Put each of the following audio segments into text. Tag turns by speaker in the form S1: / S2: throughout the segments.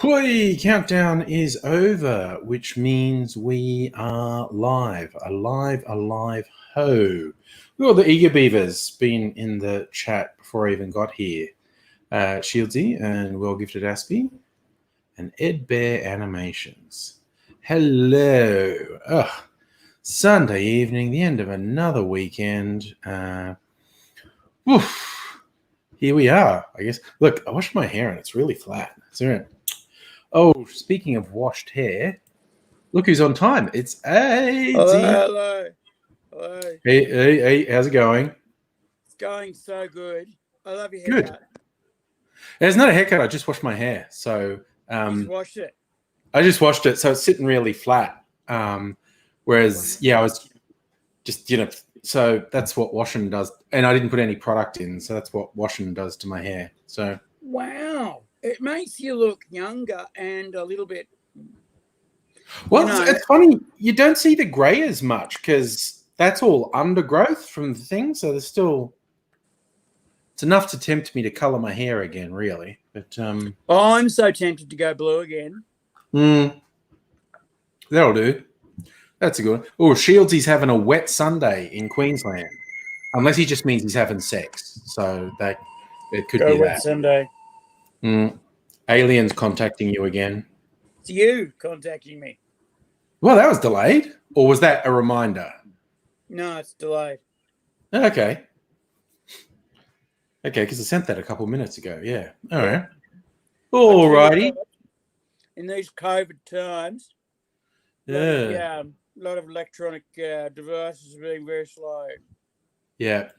S1: Hoi, countdown is over, which means we are live. Alive, ho. Well, the Eager Beavers been in the chat before I even got here. Shieldsy and Well Gifted Aspie and Ed Bear Animations. Hello. Sunday evening, the end of another weekend. Here we are, I guess. Look, I washed my hair and it's really flat. Oh, speaking of washed hair, look who's on time. It's AZ.
S2: Hello.
S1: Hey, how's it going?
S2: It's going so good. I love your
S1: Good.
S2: haircut.
S1: It's not a haircut. I just washed my hair. So
S2: Just washed it.
S1: I just washed it. So it's sitting really flat. Whereas, I was just, so that's what washing does. And I didn't put any product in. So that's what washing does to my hair. So.
S2: Wow. It makes you look younger and a little bit.
S1: Well, it's funny. You don't see the grey as much because that's all undergrowth from the thing. So there's still. It's enough to tempt me to colour my hair again, really. But
S2: I'm so tempted to go blue again.
S1: That'll do. That's a good one. Oh, Shieldsy's having a wet Sunday in Queensland. Unless he just means he's having sex. So it could be
S2: wet
S1: that.
S2: Sunday.
S1: Aliens contacting you again.
S2: It's you contacting me.
S1: Well, that was delayed. Or was that a reminder?
S2: No, it's delayed.
S1: Okay. Okay, because I sent that a couple minutes ago. Yeah. All right. All righty.
S2: In these COVID times, a lot of electronic devices are being very slow.
S1: Yeah.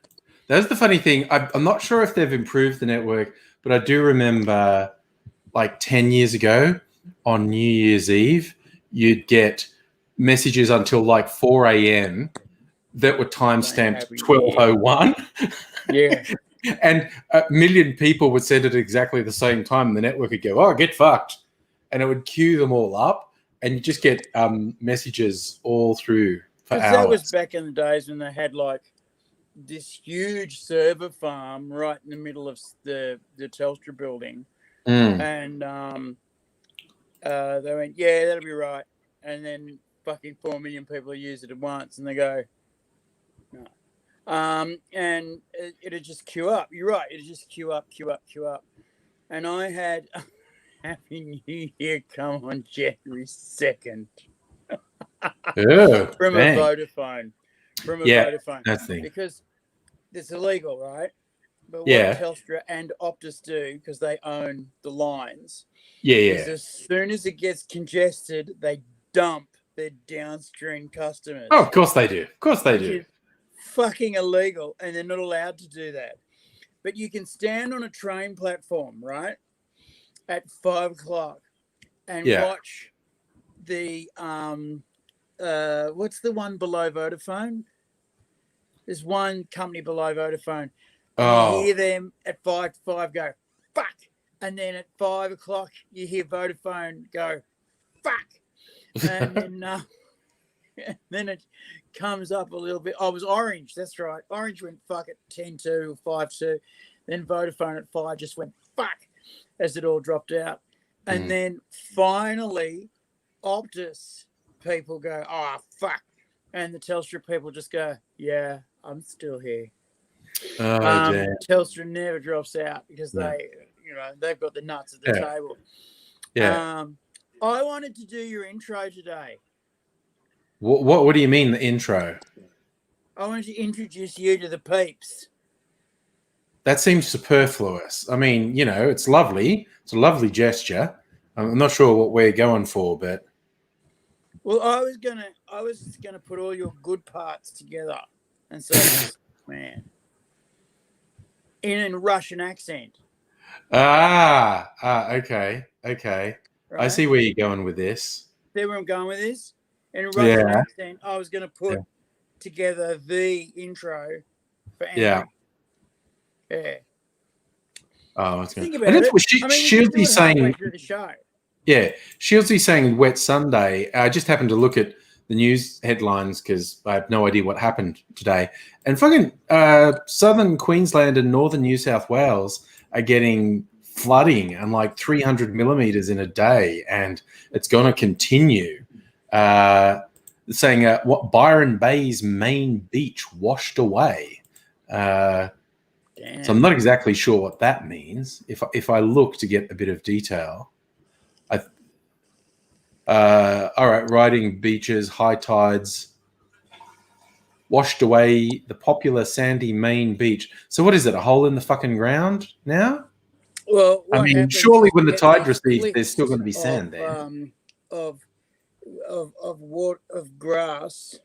S1: That's the funny thing. I'm not sure if they've improved the network, but I do remember like 10 years ago on New Year's Eve, you'd get messages until like 4 a.m. that were timestamped 12:01.
S2: Yeah.
S1: And a million people would send it at exactly the same time. And the network would go, get fucked. And it would queue them all up. And you just get messages all through for hours.
S2: That was back in the days when they had like this huge server farm right in the middle of the Telstra building. And they went, yeah, that'll be right. And then fucking 4 million people use it at once. And they go, no. And it'd just queue up. You're right. It'd just queue up. And I had Happy New Year come on January 2nd. From a Vodafone. Vodafone.
S1: That's the thing.
S2: Because it's illegal, right? But what Telstra and Optus do, because they own the lines, is as soon as it gets congested, they dump their downstream customers.
S1: Oh, of course they do.
S2: Fucking illegal, and they're not allowed to do that. But you can stand on a train platform, right, at 5 o'clock and watch the what's the one below Vodafone? There's one company below Vodafone. You hear them at 5 go, fuck. And then at 5 o'clock, you hear Vodafone go, fuck. And then it comes up a little bit. Oh, it was Orange. That's right. Orange went fuck at 10-2, 5-2. Then Vodafone at 5 just went fuck as it all dropped out. And then finally, Optus people go, fuck. And the Telstra people just go, yeah, I'm still here. Telstra never drops out because they've got the nuts at the table. Yeah. I wanted to do your intro today.
S1: What do you mean the intro?
S2: I wanted to introduce you to the peeps.
S1: That seems superfluous. I mean, it's lovely. It's a lovely gesture. I'm not sure what we're going for, but
S2: well, I was gonna put all your good parts together and say, man, in a Russian accent.
S1: Okay. Right? I see where you're going with this.
S2: See where I'm going with this? In a Russian accent, I was going to put together the intro for Andrew. Yeah.
S1: Oh, that's good.
S2: Think about it.
S1: Shieldsy saying
S2: through the show.
S1: Yeah, Shieldsy saying wet Sunday. I just happened to look at the news headlines because I have no idea what happened today. And fucking southern Queensland and northern New South Wales are getting flooding and like 300 millimeters in a day, and it's going to continue. Saying what Byron Bay's main beach washed away. So I'm not exactly sure what that means. If I look to get a bit of detail, all right, riding beaches, high tides washed away the popular sandy main beach. So what is it? A hole in the fucking ground now?
S2: Well,
S1: I mean, surely when the tide recedes, there's still going to be sand there.
S2: Of grass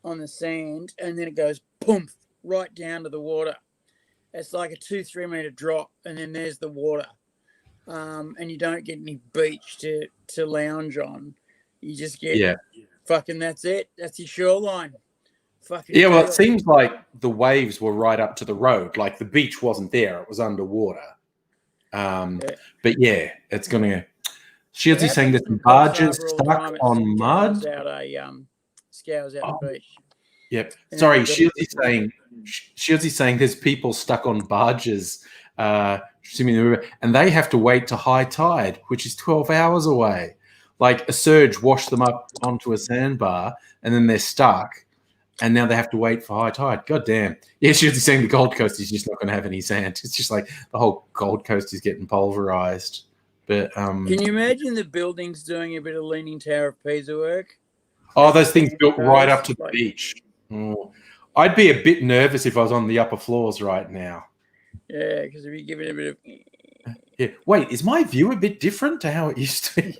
S2: on the sand, and then it goes boom right down to the water. It's like a 2-3 meter drop, and then there's the water. And you don't get any beach to lounge on. You just get fucking, that's it. That's your shoreline. Fucking
S1: well, it seems like the waves were right up to the road. Like the beach wasn't there; it was underwater. But yeah, it's going to. Shieldsy saying that the barges stuck on mud.
S2: Scours out the beach.
S1: Yep. Sorry, Shieldsy saying there's people stuck on barges, swimming in the river, and they have to wait to high tide, which is 12 hours away. Like a surge washed them up onto a sandbar, and then they're stuck, and now they have to wait for high tide. God damn. Yeah, Shieldsy saying the Gold Coast is just not going to have any sand. It's just like the whole Gold Coast is getting pulverized. But
S2: can you imagine the buildings doing a bit of Leaning Tower of Pisa work?
S1: Oh, those things built right up to the beach. I'd be a bit nervous if I was on the upper floors right now.
S2: Yeah, because if you give it a bit of...
S1: Yeah. Wait, is my view a bit different to how it used to be?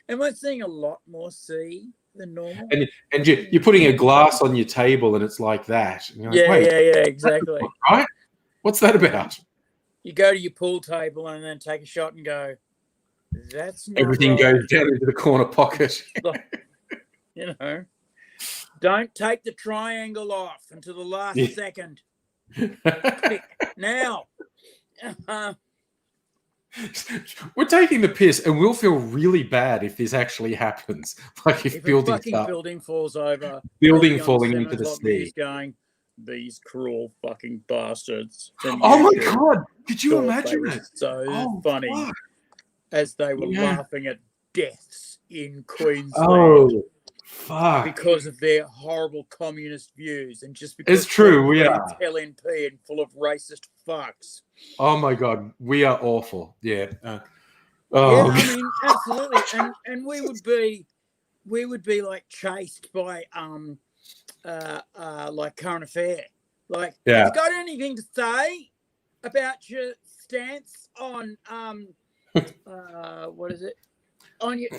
S2: Am I seeing a lot more sea than normal?
S1: And you're putting a glass on your table and it's like that. And you're like,
S2: yeah, exactly.
S1: Right? What's that about?
S2: You go to your pool table and then take a shot and go, that's not
S1: everything
S2: right.
S1: goes down into the corner pocket.
S2: You know, don't take the triangle off until the last second. Now.
S1: We're taking the piss, and we'll feel really bad if this actually happens. Like if
S2: building falls over,
S1: falling into the sea,
S2: going, these cruel fucking bastards.
S1: Oh my god! Could you imagine it?
S2: So funny, fuck. As they were laughing at deaths in Queensland.
S1: Oh, fuck!
S2: Because of their horrible communist views, and just because
S1: it's true, we are
S2: LNP and full of racist fucks.
S1: Oh my god, we are awful. Yeah.
S2: Yeah, I mean, absolutely, and we would be like chased by like Current Affair. Like, have you got anything to say about your stance on what is it? On your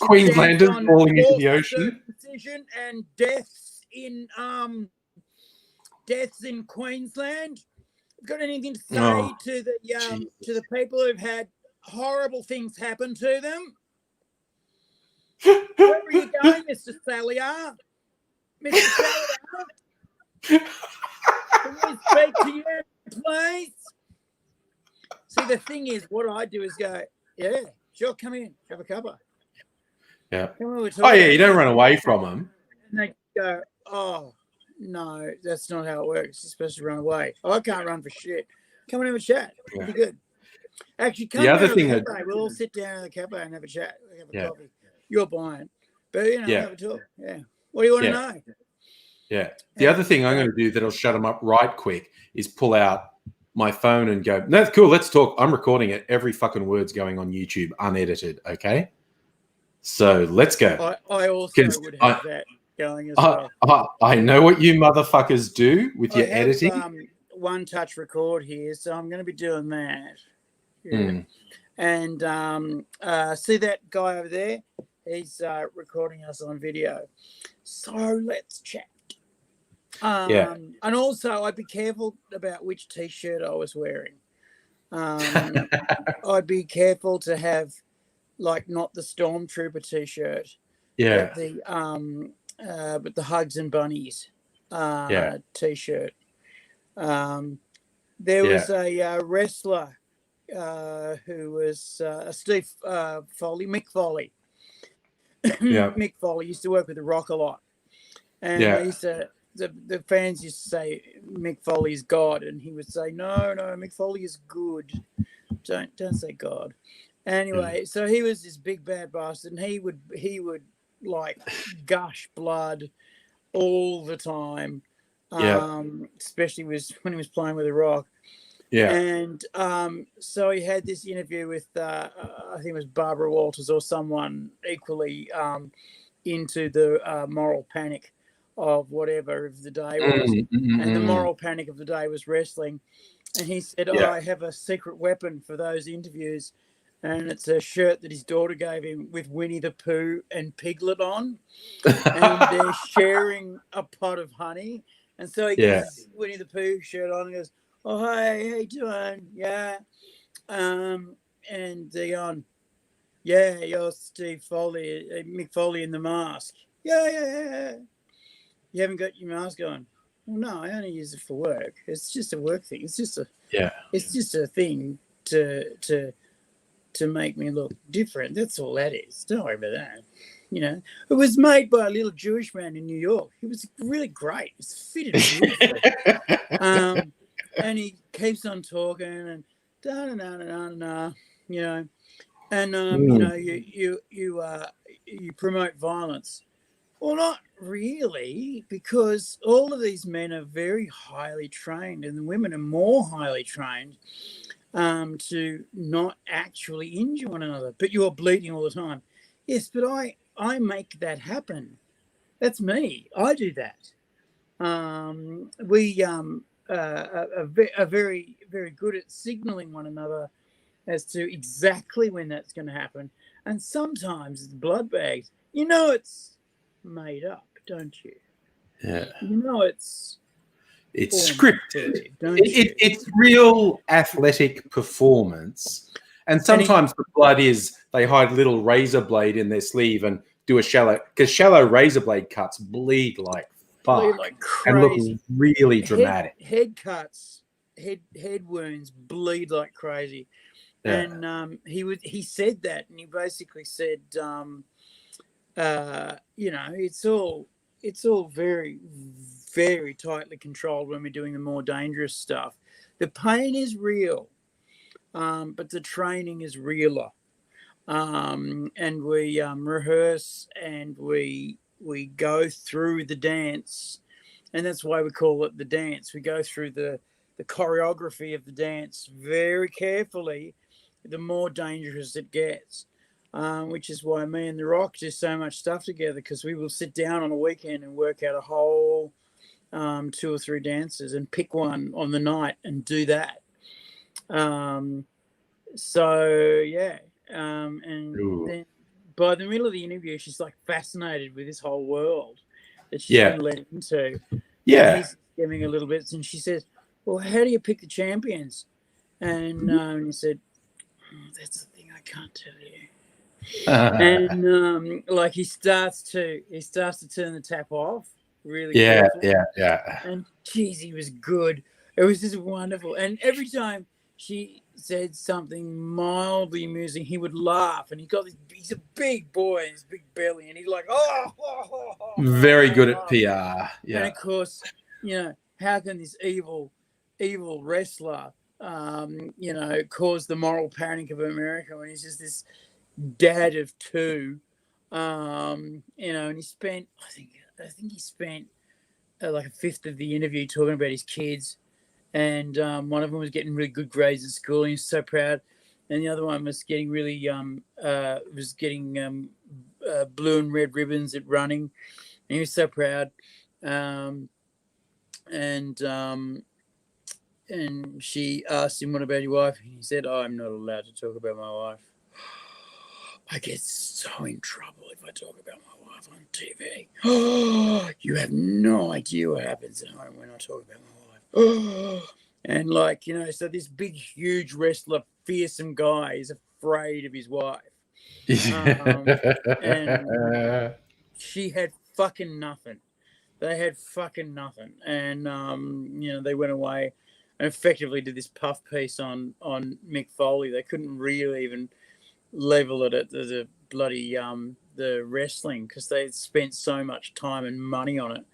S1: Queenslanders falling into the ocean
S2: decision and deaths in Queensland? Got anything to say to the people who've had horrible things happen to them? Where are you going, Mr. Sallier? Mr. Sallier? Can we speak to you, please? See, the thing is, what I do is go, yeah, sure, come in, have a cuppa.
S1: Yeah. Oh, yeah, you don't run away from them.
S2: And they go, oh, no, that's not how it works. You're supposed to run away. Oh, I can't run for shit. Come and have a chat. It'll be good. Actually, come down to the cafe. We'll all sit down in the cafe and have a chat. We'll have a coffee. You're buying. But, have a talk. Yeah. What do you want to know?
S1: Yeah. The other thing I'm going to do that'll shut them up right quick is pull out my phone and go, no, cool, let's talk. I'm recording it. Every fucking word's going on YouTube, unedited, okay? So let's go.
S2: I also would have that going as well.
S1: I know what you motherfuckers do with your editing.
S2: One touch record here, so I'm going to be doing that. Yeah. And see that guy over there? He's recording us on video. So let's chat. And also, I'd be careful about which T-shirt I was wearing. I'd be careful to have, like, not the Stormtrooper T-shirt.
S1: Yeah.
S2: But the Hugs and Bunnies T-shirt. There was a wrestler who was Steve Foley, Mick Foley. Mick Foley used to work with The Rock a lot. And he used to the fans used to say Mick Foley's God, and he would say, no, Mick Foley is good. Don't say God. Anyway, so he was this big bad bastard, and he would like gush blood all the time. Especially when he was playing with The Rock.
S1: Yeah.
S2: And so he had this interview with I think it was Barbara Walters or someone equally into the moral panic of whatever of the day was. And the moral panic of the day was wrestling. And he said, I have a secret weapon for those interviews. And it's a shirt that his daughter gave him with Winnie the Pooh and Piglet on. And they're sharing a pot of honey. And so he gets his Winnie the Pooh shirt on and goes, oh, hey, how you doing? Yeah. And they're going, yeah, you're Steve Foley, Mick Foley in the mask. Yeah. You haven't got your mask on. Well, no, I only use it for work. It's just a work thing. It's just a thing to make me look different. That's all that is. Don't worry about that. You know, it was made by a little Jewish man in New York. It was really great. It's fitted beautifully. And he keeps on talking and you know, and you know, you promote violence. Well, not really, because all of these men are very highly trained, and the women are more highly trained to not actually injure one another. But you're bleeding all the time. Yes, but I make that happen. That's me. I do that. We are very, very good at signaling one another as to exactly when that's going to happen. And sometimes it's blood bags. You know it's made up, don't you?
S1: Yeah.
S2: You know it's
S1: scripted.
S2: It,
S1: it's real athletic performance. And sometimes the blood is they hide a little razor blade in their sleeve and do a shallow razor blade cuts bleed like fuck and look really dramatic.
S2: Head cuts, head wounds bleed like crazy. Yeah. And he said that, and he basically said, you know, it's all very, very tightly controlled when we're doing the more dangerous stuff. The pain is real, but the training is realer. And we rehearse and we go through the dance, and that's why we call it the dance. We go through the choreography of the dance very carefully, the more dangerous it gets, which is why me and The Rock do so much stuff together, because we will sit down on a weekend and work out a whole 2 or 3 dances and pick one on the night and do that. So, yeah. And then by the middle of the interview, she's like fascinated with this whole world that she's been led into.
S1: Yeah.
S2: And he's skimming a little bit, and she says, well, how do you pick the champions? And he said, that's the thing I can't tell you. And like he starts to turn the tap off really carefully.
S1: Yeah.
S2: And geez, he was good. It was just wonderful. And every time she said something mildly amusing, he would laugh, and he's a big boy, his big belly, and he's like,
S1: very good at PR. Yeah.
S2: And of course, you know, how can this evil wrestler you know, cause the moral panic of America when he's just this dad of 2, you know, and he spent I think he spent like a fifth of the interview talking about his kids. And one of them was getting really good grades at school, and he was so proud. And the other one was getting really blue and red ribbons at running, and he was so proud. And she asked him, "What about your wife?" And he said, "I'm not allowed to talk about my wife. I get so in trouble if I talk about my wife on TV. You have no idea what happens at home when I talk about my wife." And like, you know, so this big, huge wrestler, fearsome guy is afraid of his wife. And she had fucking nothing. They had fucking nothing. And, you know, they went away and effectively did this puff piece on Mick Foley. They couldn't really even level it at the bloody the wrestling, because they spent so much time and money on it.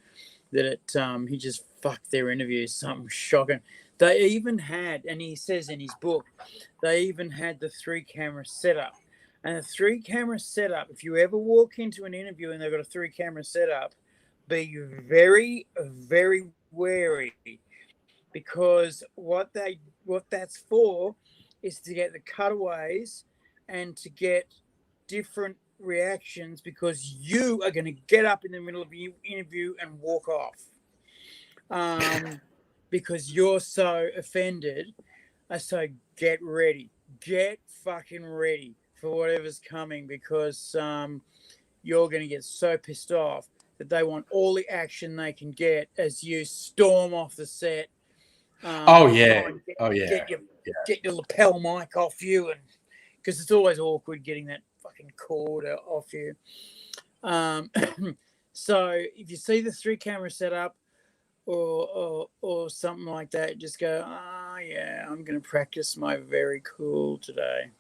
S2: that he just fucked their interviews. Something shocking. They even had, and he says in his book, they even had the 3-camera setup. And the 3-camera setup, if you ever walk into an interview and they've got a 3-camera setup, be very, very wary, because what that's for is to get the cutaways and to get different reactions, because you are going to get up in the middle of your interview and walk off because you're so offended. So get ready. Get fucking ready for whatever's coming, because you're going to get so pissed off that they want all the action they can get as you storm off the set. Get your lapel mic off you, and because it's always awkward getting that fucking cord off you. So if you see the 3-camera setup or something like that, just go, yeah, I'm going to practice my very cool today.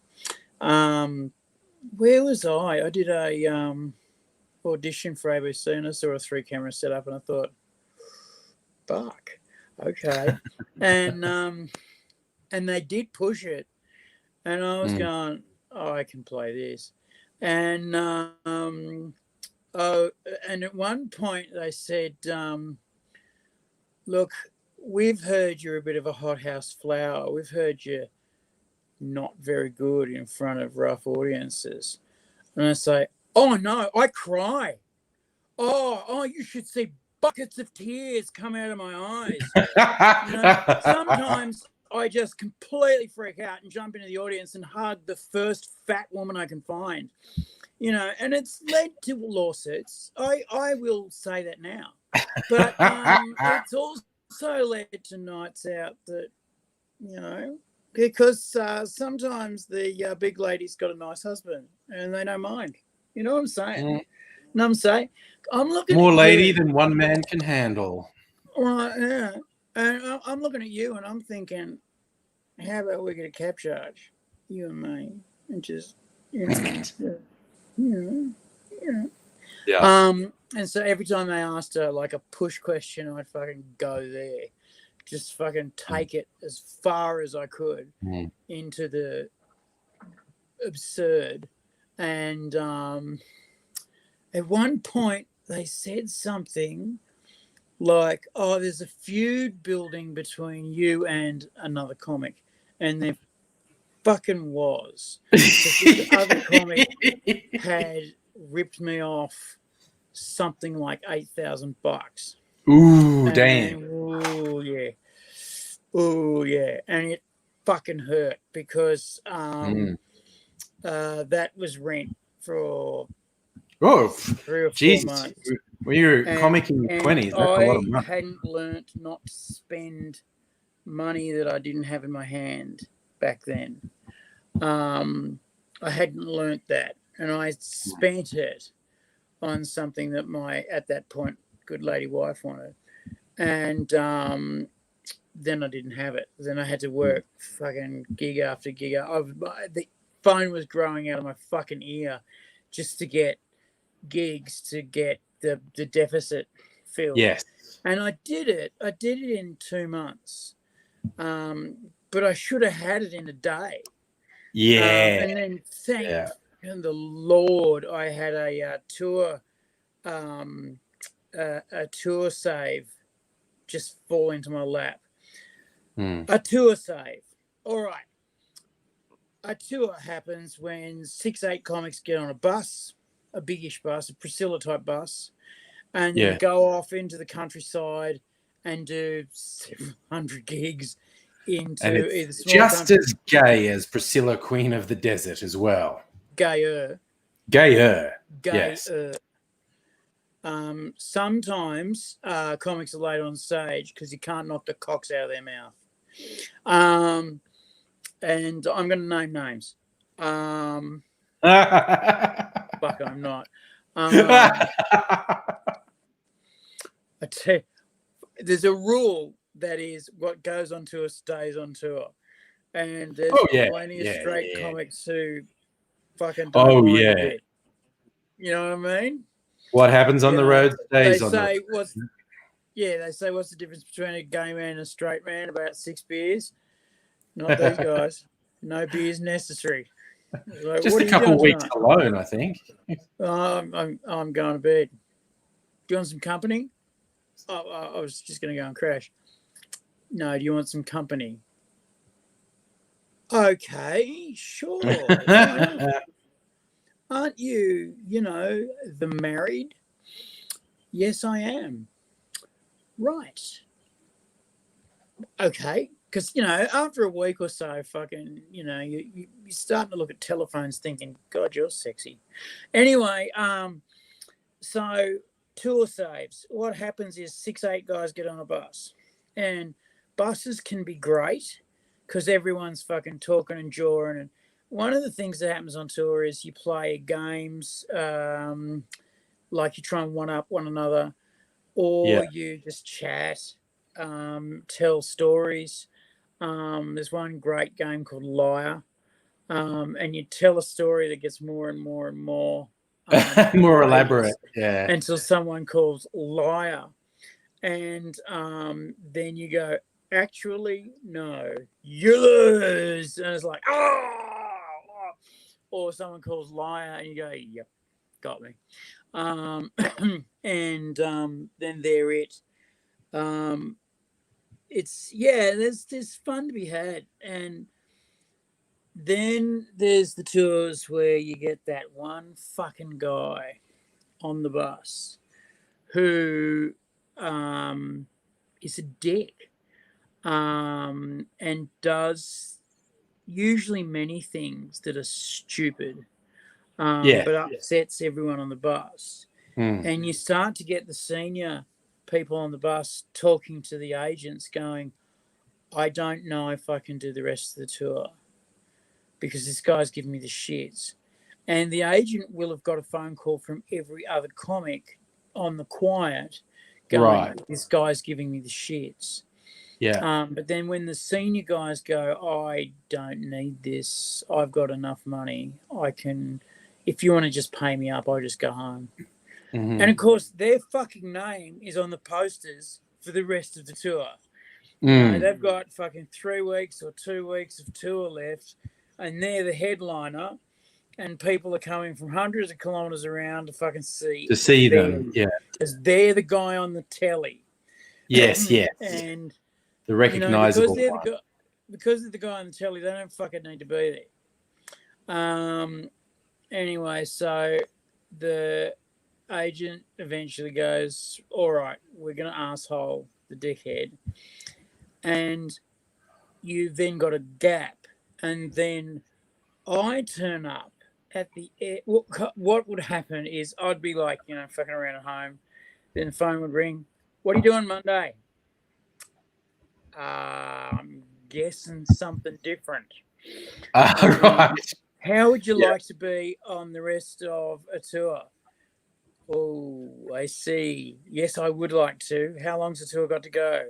S2: Where was I? I did a audition for ABC, and I saw a 3-camera setup, and I thought, fuck, okay. And they did push it, and I was going, I can play this. And and at one point they said, look, we've heard you're a bit of a hothouse flower. We've heard you're not very good in front of rough audiences. And I say, oh no, I cry. Oh, you should see buckets of tears come out of my eyes. Sometimes I just completely freak out and jump into the audience and hug the first fat woman I can find. And it's led to lawsuits. I will say that now. But it's also led to nights out that, because sometimes the big lady's got a nice husband and they don't mind. You know what I'm saying? And I'm saying, I'm looking
S1: more
S2: at
S1: lady
S2: you,
S1: than one man can handle.
S2: Right, yeah. And I'm looking at you and I'm thinking, how about we get a cab charge, you and me, and just,
S1: Yeah.
S2: And so every time they asked her like a push question, I'd fucking go there, just fucking take it as far as I could into the absurd. And at one point they said something like, oh, there's a feud building between you and another comic, and there fucking was. The other comic had ripped me off something like $8,000.
S1: Ooh, damn.
S2: Oh yeah, and it fucking hurt because that was rent for 3 or 4 months.
S1: When you're a comic in your 20s, that's a lot of money.
S2: I hadn't learnt not to spend money that I didn't have in my hand back then. I hadn't learnt that, and I spent it on something that my, at that point, good lady wife wanted. And then I didn't have it. Then I had to work fucking gig after gig. The phone was growing out of my fucking ear just to get gigs, to get the deficit filled.
S1: Yes.
S2: And I did it. I did it in 2 months. But I should have had it in a day.
S1: Yeah.
S2: And then thank the Lord I had a tour save just fall into my lap. A tour save. All right. A tour happens when 6-8 comics get on a bus, a biggish bus, a Priscilla type bus, and you go off into the countryside and do 700 gigs into either small
S1: just as gay as Priscilla, Queen of the Desert, as well.
S2: Gayer.
S1: Yes.
S2: Sometimes comics are late on stage because you can't knock the cocks out of their mouth. And I'm going to name names. Fuck, I'm not. I tell you, there's a rule that is what goes on tour stays on tour. And there's plenty of straight comics who fucking don't mind a bit. You know what I mean?
S1: What happens on the road stays on the road.
S2: Yeah, they say, what's the difference between a gay man and a straight man? About 6 beers. Not these guys. No beers necessary. Like,
S1: Just
S2: what
S1: a
S2: are you
S1: couple
S2: doing
S1: of weeks
S2: tonight?
S1: alone, I think.
S2: I'm going to bed. Do you want some company? I was just going to go and crash. No, do you want some company? Okay, sure. Why not? Aren't you, the married? Yes, I am. Right. Okay. Because, after a week or so, fucking, you're starting to look at telephones thinking, God, you're sexy. Anyway, so tour saves. What happens is 6-8 guys get on a bus. And buses can be great because everyone's fucking talking and jawing. And one of the things that happens on tour is you play games, like you try and one-up one another, or you just chat, tell stories. There's one great game called Liar, and you tell a story that gets more and more and more
S1: more elaborate. Yeah.
S2: Until someone calls liar, and then you go, actually, no, you lose, and it's like, oh, or someone calls liar, and you go, yep, got me, and then they're it. It's there's fun to be had, and then there's the tours where you get that one fucking guy on the bus who is a dick, and does usually many things that are stupid, but upsets everyone on the bus. And you start to get the senior people on the bus talking to the agents going, I don't know if I can do the rest of the tour because this guy's giving me the shits. And the agent will have got a phone call from every other comic on the quiet going, this guy's giving me the shits.
S1: Yeah.
S2: But then when the senior guys go, I don't need this, I've got enough money, I can, if you want to just pay me up, I'll just go home.
S1: Mm-hmm.
S2: And of course, their fucking name is on the posters for the rest of the tour. They've got fucking 3 weeks or 2 weeks of tour left, and they're the headliner, and people are coming from hundreds of kilometers around to fucking see
S1: them. Yeah,
S2: because they're the guy on the telly.
S1: Yes.
S2: And
S1: the recognizable
S2: because they're the guy on the telly, they don't fucking need to be there. Anyway, so the agent eventually goes, all right, we're going to asshole the dickhead. And you've then got a gap. And then I turn up at the air. What would happen is I'd be like, fucking around at home. Then the phone would ring. What are you doing Monday? I'm guessing something different.
S1: Right.
S2: How would you like to be on the rest of a tour? Oh, I see. Yes, I would like to. How long's the tour got to go?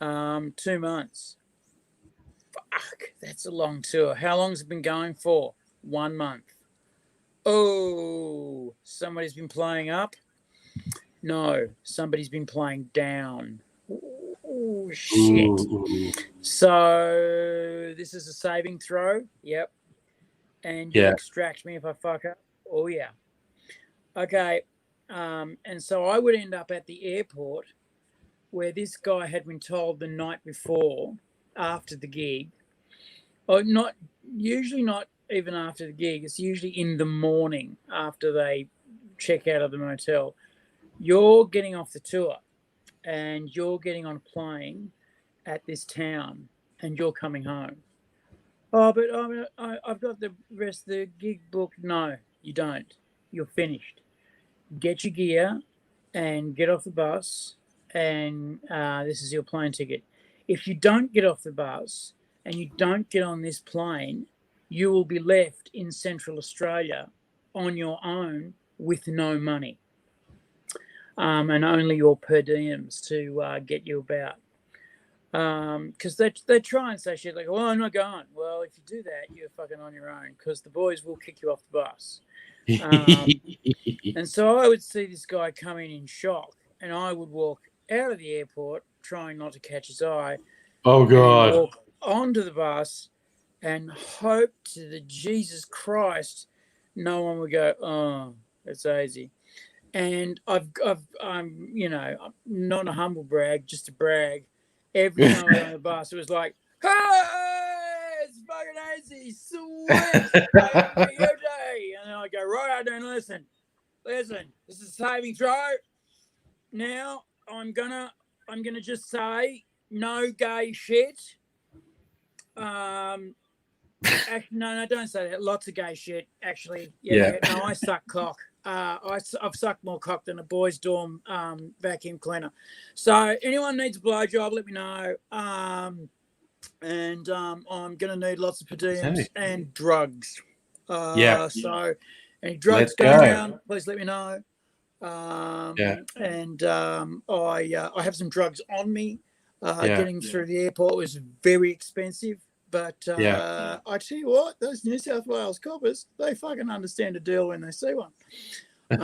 S2: 2 months. Fuck, that's a long tour. How long's it been going for? 1 month. Oh, somebody's been playing up? No, somebody's been playing down. Oh, shit.
S1: Ooh.
S2: So this is a saving throw? Yep. And you'll extract me if I fuck up? Oh, yeah. Okay, and so I would end up at the airport where this guy had been told the night before, after the gig, or not even after the gig, it's usually in the morning after they check out of the motel. You're getting off the tour and you're getting on a plane at this town and you're coming home. Oh, but I've got the rest of the gig booked. No, you don't. You're finished. Get your gear and get off the bus, and this is your plane ticket. If you don't get off the bus and you don't get on this plane, you will be left in Central Australia on your own with no money, and only your per diems to get you about. Because they try and say shit like, well, I'm not going. Well, if you do that, you're fucking on your own because the boys will kick you off the bus. And so I would see this guy come in shock, and I would walk out of the airport, trying not to catch his eye.
S1: Oh,
S2: And
S1: God.
S2: walk onto the bus and hope to the Jesus Christ no one would go, oh, it's easy. And I'm, you know, not a humble brag, just a brag. Every time I got on the bus, it was like, hey, it's fucking easy, sweet, for your day. And then I go, right, I don't listen, this is a saving throw. Now I'm gonna just say no gay shit. Actually, no, don't say that. Lots of gay shit. Actually, yeah. No, I suck cock. I've sucked more cock than a boys' dorm vacuum cleaner. So anyone needs a blowjob, let me know. And I'm gonna need lots of per diems and drugs. So any drugs going around, please let me know. And I have some drugs on me. Getting through the airport was very expensive. But I tell you what, those New South Wales coppers, they fucking understand a deal when they see one. And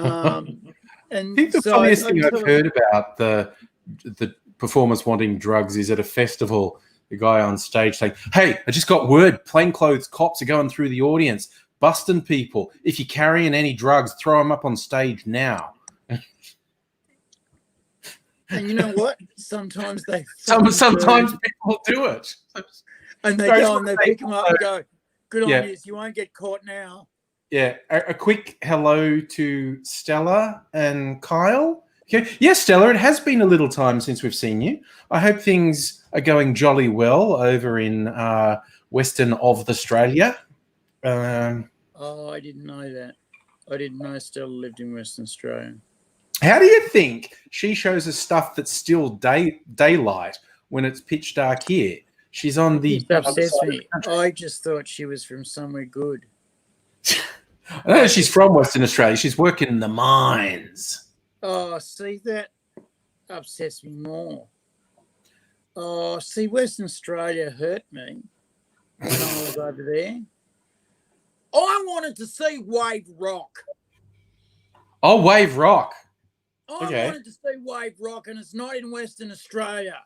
S1: I think the funniest thing I've heard about the performers wanting drugs is at a festival, the guy on stage saying, hey, I just got word, plainclothes cops are going through the audience, busting people. If you're carrying any drugs, throw them up on stage now.
S2: And you know what? Sometimes they
S1: sometimes people do it.
S2: And they go and they pick them up and go, good on you, you won't get caught now.
S1: Yeah, a quick hello to Stella and Kyle. Okay. Yes, Stella, it has been a little time since we've seen you. I hope things are going jolly well over in Western of Australia.
S2: Oh, I didn't know that. I didn't know Stella lived in Western Australia.
S1: How do you think she shows us stuff that's still daylight when it's pitch dark here? She's on the
S2: other side of the country. I just thought she was from somewhere good.
S1: I know she's from Western Australia. She's working in the mines.
S2: Oh, see, that upsets me more. Oh, see, Western Australia hurt me when I was over there. I wanted to see Wave Rock.
S1: Oh, Wave Rock.
S2: I wanted to see Wave Rock, and it's not in Western Australia.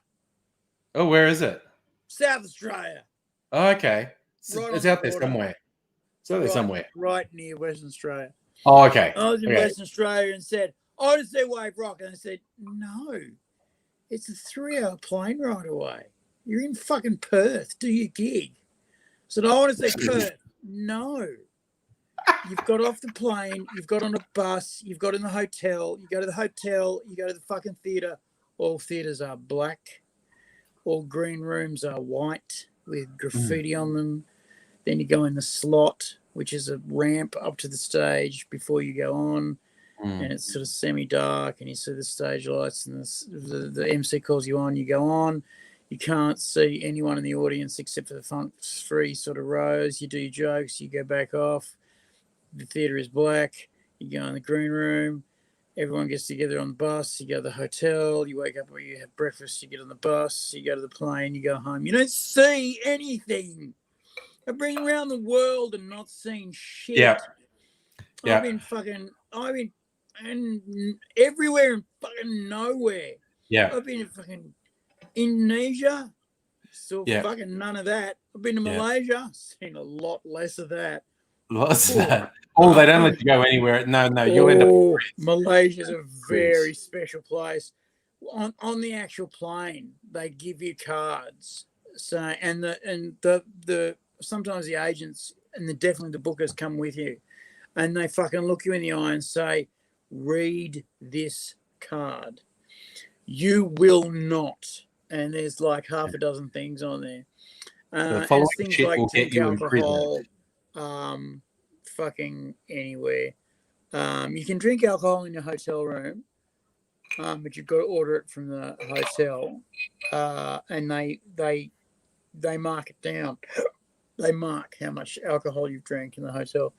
S1: Oh, where is it?
S2: South Australia.
S1: Oh, okay. It's out there somewhere. It's out there somewhere.
S2: Right near Western Australia.
S1: Oh, okay.
S2: I was in Western Australia and said, I want to see Wave Rock. And I said, no, it's a 3-hour plane ride away. You're in fucking Perth. Do your gig. I said, I want to see Perth. No. You've got off the plane. You've got on a bus. You've got in the hotel. You go to the hotel. You go to the fucking theatre. All theatres are black. All green rooms are white with graffiti on them. Then you go in the slot, which is a ramp up to the stage before you go on. And it's sort of semi-dark, and you see the stage lights, and the MC calls you on. You go on. You can't see anyone in the audience except for the front 3 sort of rows. You do your jokes. You go back off. The theatre is black. You go in the green room. Everyone gets together on the bus. You go to the hotel. You wake up where you have breakfast. You get on the bus. You go to the plane. You go home. You don't see anything. I've been around the world and not seen shit.
S1: Yeah.
S2: I've been and everywhere and fucking nowhere.
S1: Yeah.
S2: I've been in fucking Indonesia. Saw fucking none of that. I've been to Malaysia. Seen a lot less of that.
S1: What's that? Oh, they don't let you go anywhere. No, you end up. Malaysia's
S2: a very special place. On the actual plane, they give you cards. So and the sometimes the agents and definitely the bookers come with you, and they fucking look you in the eye and say, "Read this card. You will not." And there's like half a dozen things on there.
S1: The
S2: things
S1: shit
S2: like
S1: will get you
S2: alcohol. Fucking anywhere. You can drink alcohol in your hotel room, but you've got to order it from the hotel, and they mark it down. They mark how much alcohol you've drank in the hotel.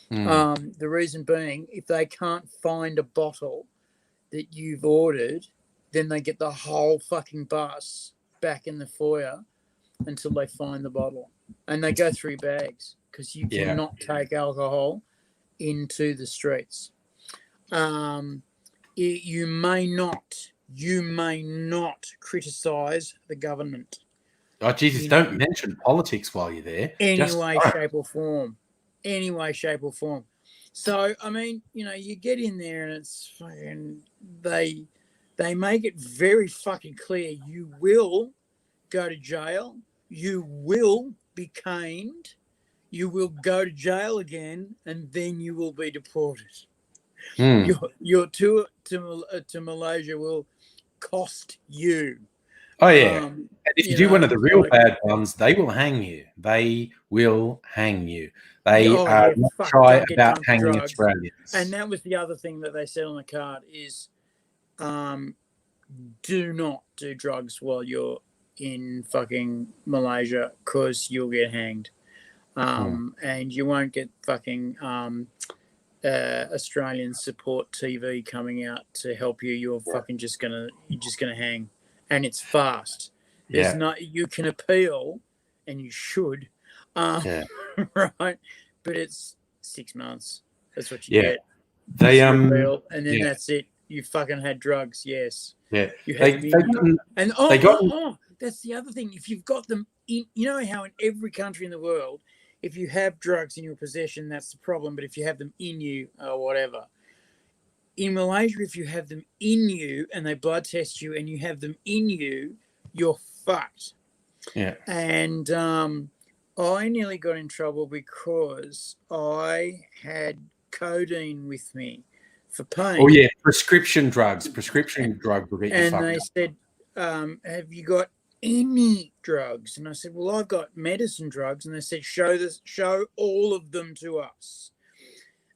S2: The reason being, if they can't find a bottle that you've ordered, then they get the whole fucking bus back in the foyer until they find the bottle, and they go through bags. Because you cannot take alcohol into the streets. You may not you may not criticise the government.
S1: Oh, Jesus, don't mention politics while you're there.
S2: Any way, shape or form. Any way, shape or form. So, I mean, you get in there and it's fucking, they make it very fucking clear you will go to jail. You will be caned. You will go to jail again, and then you will be deported. Your tour to Malaysia will cost you.
S1: Oh, yeah. And if you do one of the real bad ones, they will hang you. They will hang you. They are not shy about hanging Australians.
S2: And that was the other thing that they said on the card is do not do drugs while you're in fucking Malaysia because you'll get hanged. And you won't get fucking Australian support TV coming out to help you. You're just gonna hang, and it's fast. There's you can appeal, and you should, right? But it's 6 months. That's what you get.
S1: They
S2: appeal, and then that's it. You fucking had drugs, yes.
S1: Yeah.
S2: You had that's the other thing. If you've got them in, how in every country in the world, if you have drugs in your possession, that's the problem. But if you have them in you or whatever. In Malaysia, if you have them in you and they blood test you and you have them in you, you're fucked.
S1: Yeah.
S2: And I nearly got in trouble because I had codeine with me for pain.
S1: Oh, yeah, prescription drugs. Prescription drug will get you fucked up.
S2: And they said, have you got any drugs? And I said, well, I've got medicine drugs. And they said, show all of them to us.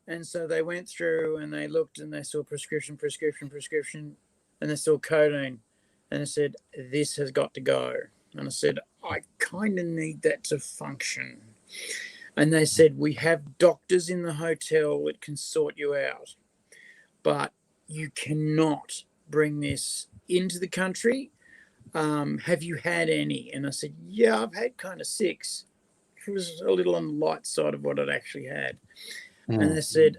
S2: And so they went through and they looked and they saw prescription, and they saw codeine. And they said, this has got to go. And I said, I kind of need that to function. And they said, we have doctors in the hotel that can sort you out, but you cannot bring this into the country. Have you had any? And I said, yeah, I've had kind of 6. It was a little on the light side of what I'd actually had. And they said,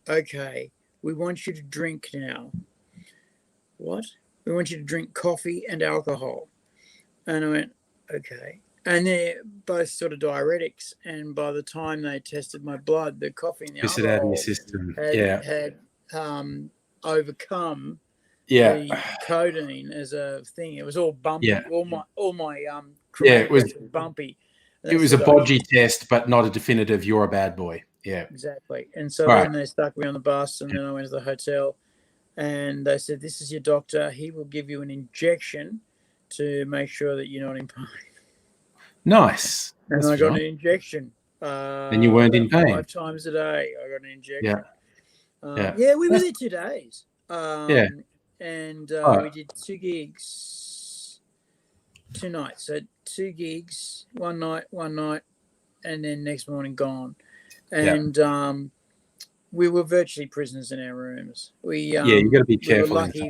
S2: okay, we want you to drink now. What? We want you to drink coffee and alcohol. And I went, okay. And they're both sort of diuretics. And by the time they tested my blood, the coffee and the alcohol
S1: had in your system.
S2: had overcome the codeine as a thing. It was all bumpy.
S1: Yeah.
S2: All my
S1: it was
S2: bumpy.
S1: It was a bodgy test, but not a definitive you're a bad boy. Yeah.
S2: Exactly. And so then they stuck me on the bus, and then I went to the hotel, and they said, this is your doctor. He will give you an injection to make sure that you're not in pain.
S1: Nice.
S2: And I got an injection.
S1: And you weren't in pain?
S2: 5 times a day I got an injection. We were there 2 days. And we did 2 gigs, 2 nights. So 2 gigs, one night, and then next morning gone. And we were virtually prisoners in our rooms. You
S1: got to be careful.
S2: We were lucky.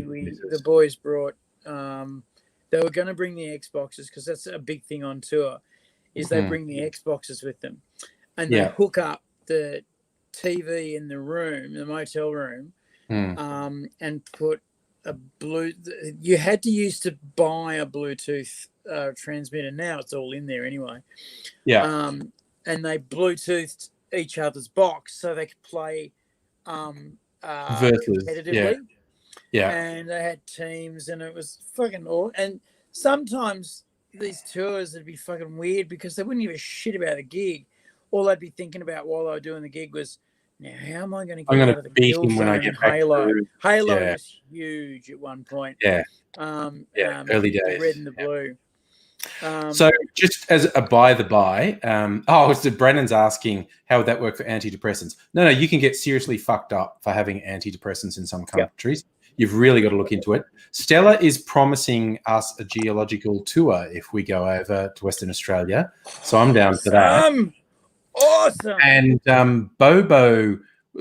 S2: The boys brought. They were going to bring the Xboxes because that's a big thing on tour. Is they bring the Xboxes with them, and they hook up the TV in the room, the motel room, and put a you had to buy a Bluetooth transmitter. Now it's all in there anyway. And they Bluetoothed each other's box so they could play competitively. And they had teams, and it was fucking awesome. And sometimes these tours would be fucking weird because they wouldn't give a shit about the gig. All they'd be thinking about while they were doing the gig was, now, how am I going to get out of the
S1: beat him when I get back?
S2: Halo was huge at one point.
S1: Early days.
S2: The red and the blue.
S1: So just as a by the by, so Brennan's asking how would that work for antidepressants? No, you can get seriously fucked up for having antidepressants in some countries. You've really got to look into it. Stella is promising us a geological tour if we go over to Western Australia. So I'm down for that.
S2: Awesome.
S1: And Bobo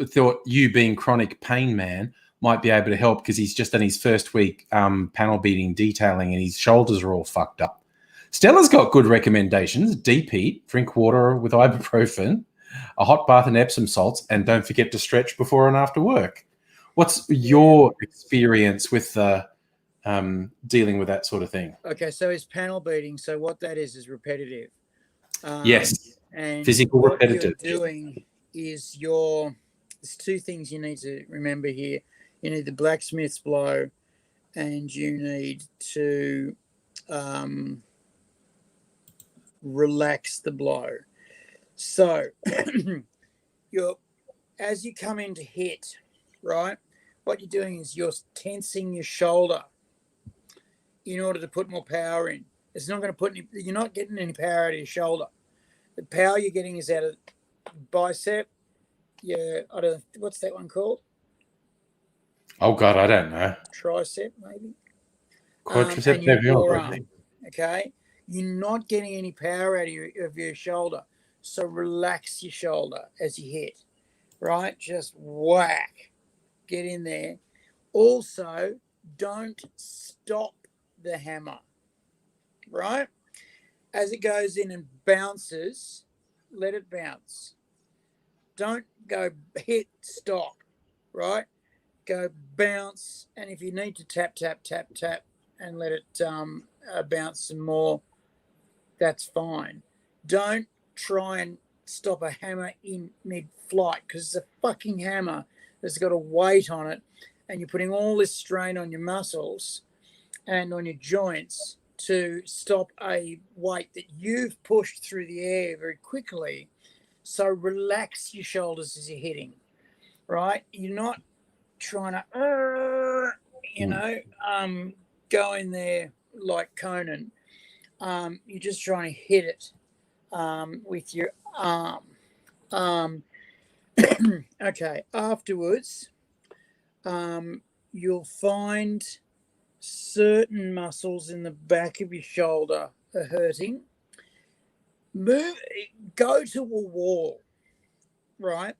S1: thought you being chronic pain man might be able to help because he's just done his first week panel beating detailing and his shoulders are all fucked up. Stella's got good recommendations. Deep heat, drink water with ibuprofen, a hot bath and Epsom salts, and don't forget to stretch before and after work. What's your experience with the dealing with that sort of thing.
S2: Okay, so it's panel beating. So what that is repetitive.
S1: Yes,
S2: and
S1: physical
S2: what
S1: repetitive.
S2: you're doing is there's two things you need to remember here. You need the blacksmith's blow, and you need to relax the blow. So as you come in to hit, right, what you're doing is you're tensing your shoulder in order to put more power in. It's not going to you're not getting any power out of your shoulder. The power you're getting is out of bicep. Yeah, I don't know, what's that one called?
S1: Oh God, I don't know.
S2: Tricep, maybe.
S1: Quadricep,
S2: And your
S1: maybe.
S2: forearm. Okay, you're not getting any power out of your shoulder, so relax your shoulder as you hit. Right, just whack, get in there. Also, don't stop the hammer. Right, as it goes in and bounces, let it bounce. Don't go hit, stop. Right, go bounce, and if you need to tap and let it bounce some more, that's fine. Don't try and stop a hammer in mid-flight, because it's a fucking hammer that's got a weight on it, and you're putting all this strain on your muscles and on your joints to stop a weight that you've pushed through the air very quickly. So relax your shoulders as you're hitting, right? You're not trying to, go in there like Conan. You're just trying to hit it with your arm. Okay, afterwards, you'll find certain muscles in the back of your shoulder are hurting. Go to a wall, right?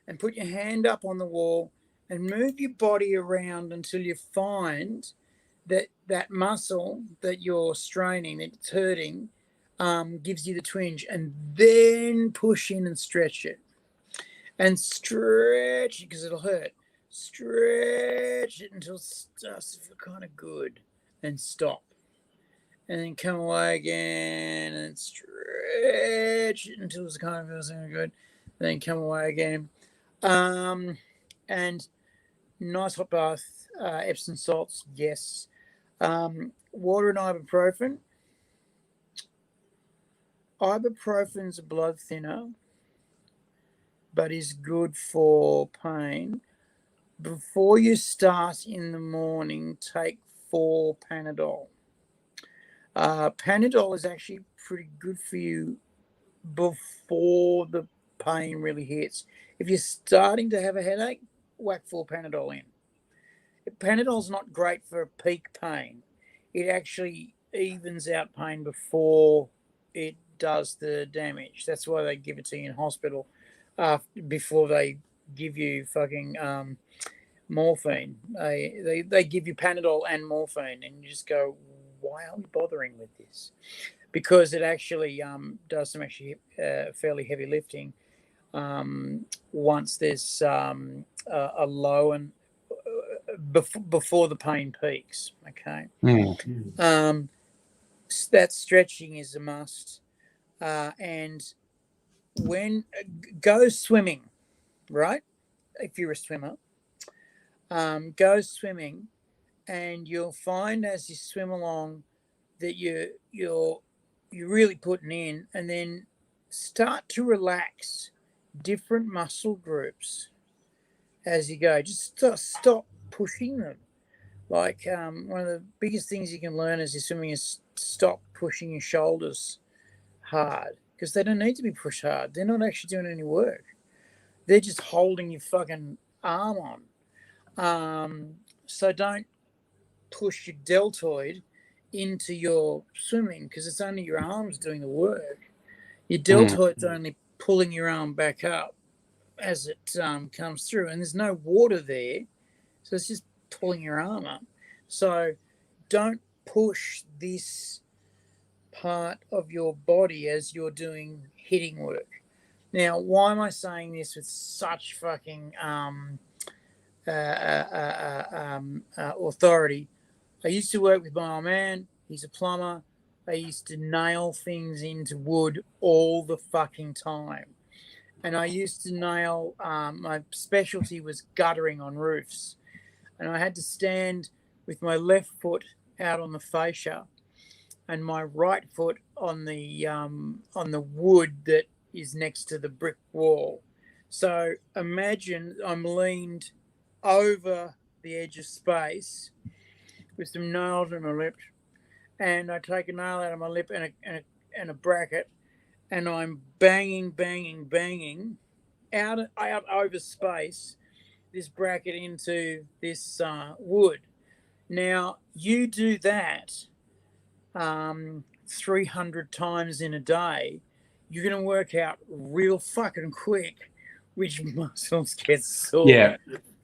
S2: And put your hand up on the wall and move your body around until you find that muscle that you're straining, that it's hurting, gives you the twinge, and then push in and stretch it. And stretch it because it'll hurt. Stretch it until it starts to feel kind of good, and stop. And then come away again and stretch it until it kind of feels good. And then come away again. And nice hot bath, Epsom salts, yes. Water and ibuprofen. Ibuprofen's a blood thinner, but is good for pain. Before you start in the morning, take 4 Panadol. Panadol is actually pretty good for you before the pain really hits. If you're starting to have a headache, whack 4 Panadol in. Panadol's not great for peak pain. It actually evens out pain before it does the damage. That's why they give it to you in hospital before they give you fucking morphine. They give you Panadol and morphine, and you just go, why are we bothering with this? Because it actually does some fairly heavy lifting once there's a low and before the pain peaks. Okay. That stretching is a must. And when go swimming, right? If you're a swimmer, go swimming, and you'll find as you swim along that you're really putting in, and then start to relax different muscle groups as you go. Just stop pushing them. Like one of the biggest things you can learn as you're swimming is stop pushing your shoulders hard, because they don't need to be pushed hard. They're not actually doing any work. They're just holding your fucking arm on. So don't push your deltoid into your swimming, because it's only your arms doing the work. Your deltoid's only pulling your arm back up as it comes through, and there's no water there, so it's just pulling your arm up. So don't push this part of your body as you're doing hitting work. Now, why am I saying this with such fucking authority? I used to work with my old man. He's a plumber. I used to nail things into wood all the fucking time. And I used to nail, my specialty was guttering on roofs. And I had to stand with my left foot out on the fascia and my right foot on the wood that is next to the brick wall. So imagine I'm leaned over the edge of space with some nails in my lips, and I take a nail out of my lip and a bracket, and I'm banging out over space this bracket into this wood. Now you do that 300 times in a day, you're going to work out real fucking quick which muscles get sore.
S1: Yeah.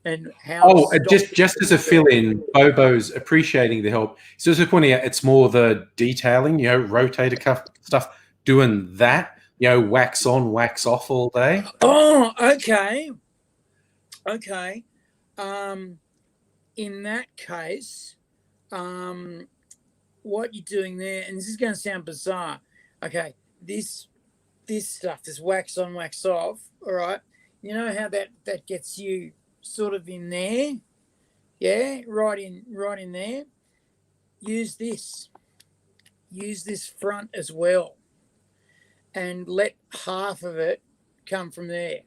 S2: And how.
S1: Oh, just as a fill-in, Bobo's appreciating the help. So just pointing out, it's more the detailing, rotator cuff stuff, doing that, wax on, wax off all day.
S2: Oh, okay. In that case, what you're doing there, and this is going to sound bizarre. Okay, this stuff, this wax on, wax off. All right, you know how that gets you sort of in there, yeah, right in there. Use this front as well, and let half of it come from there.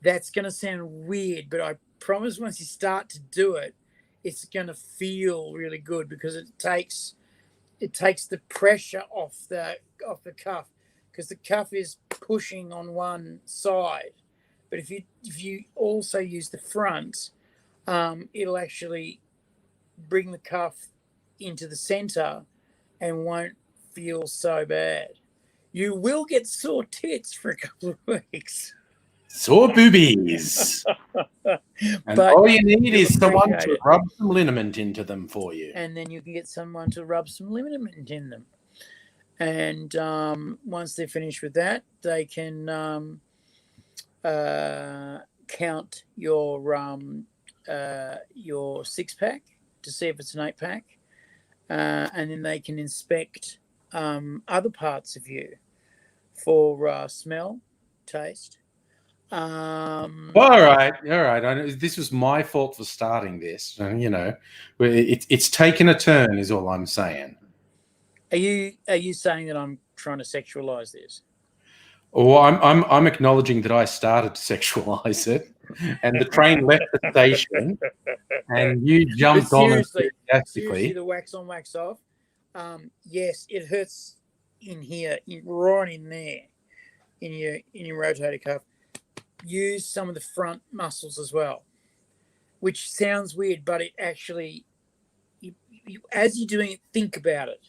S2: That's going to sound weird, but I promise once you start to do it, it's going to feel really good because it takes the pressure off the cuff, because the cuff is pushing on one side. But if you also use the front, it'll actually bring the cuff into the center and won't feel so bad. You will get sore tits for a couple of weeks.
S1: Sore boobies. And all you need is someone to rub some liniment into them for you.
S2: And then you can get someone to rub some liniment in them. And once they're finished with that, they can count your six-pack to see if it's an 8-pack. And then they can inspect other parts of you for smell, taste.
S1: All right. This was my fault for starting this. It's taken a turn, is all I'm saying.
S2: Are you saying that I'm trying to sexualize this?
S1: Oh, I'm acknowledging that I started to sexualize it, and the train left the station, and you jumped on it enthusiastically.
S2: Seriously, the wax on, wax off. Yes, it hurts in here, right in there, in your rotator cuff. Use some of the front muscles as well, which sounds weird, but it actually, as you're doing it, think about it.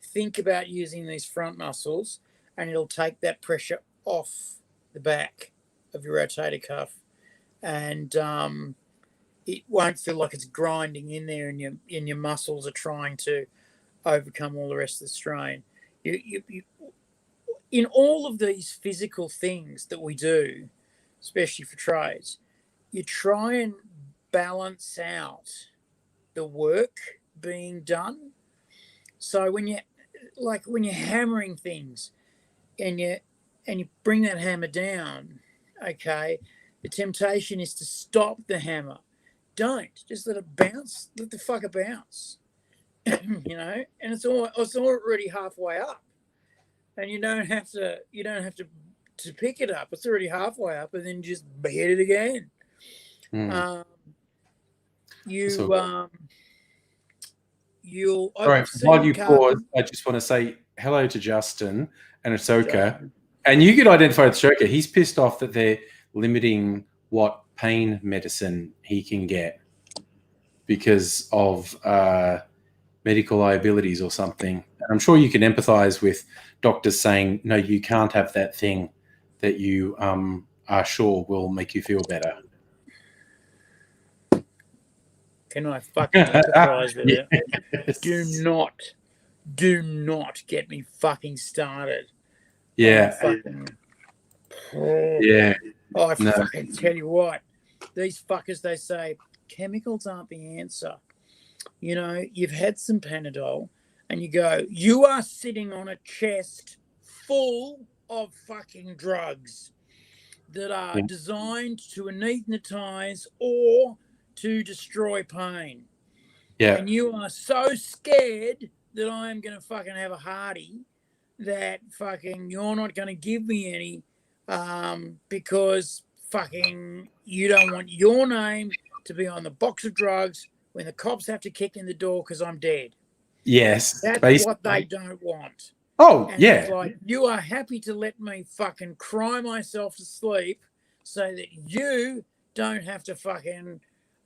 S2: Think about using these front muscles, and it'll take that pressure off the back of your rotator cuff, and it won't feel like it's grinding in there, and your muscles are trying to overcome all the rest of the strain. You in all of these physical things that we do, especially for trades, you try and balance out the work being done. So when you're hammering things and you bring that hammer down, okay, the temptation is to stop the hammer. Don't just let it bounce. Let the fucker bounce. And it's already halfway up, and you don't have to pick it up. It's already halfway up, and then just hit it again. You'll.
S1: All right. While you pause, I just want to say hello to Justin and Ahsoka, and you could identify with Ahsoka. He's pissed off that they're limiting what pain medicine he can get because of medical liabilities or something. And I'm sure you can empathize with doctors saying, no, you can't have that thing that you are sure will make you feel better.
S2: Can I fucking empathize with it? Do not get me fucking started.
S1: Yeah. Yeah.
S2: I fucking tell you what, these fuckers, they say chemicals aren't the answer. you've had some Panadol, and you go, you are sitting on a chest full of fucking drugs that are designed to anaesthetize or to destroy pain.
S1: Yeah.
S2: And you are so scared that I am going to fucking have a hearty that fucking you're not going to give me any because fucking you don't want your name to be on the box of drugs when the cops have to kick in the door because I'm dead.
S1: Yes.
S2: That's
S1: basically.
S2: what they don't want.
S1: Oh,
S2: And
S1: yeah.
S2: it's like, you are happy to let me fucking cry myself to sleep so that you don't have to fucking,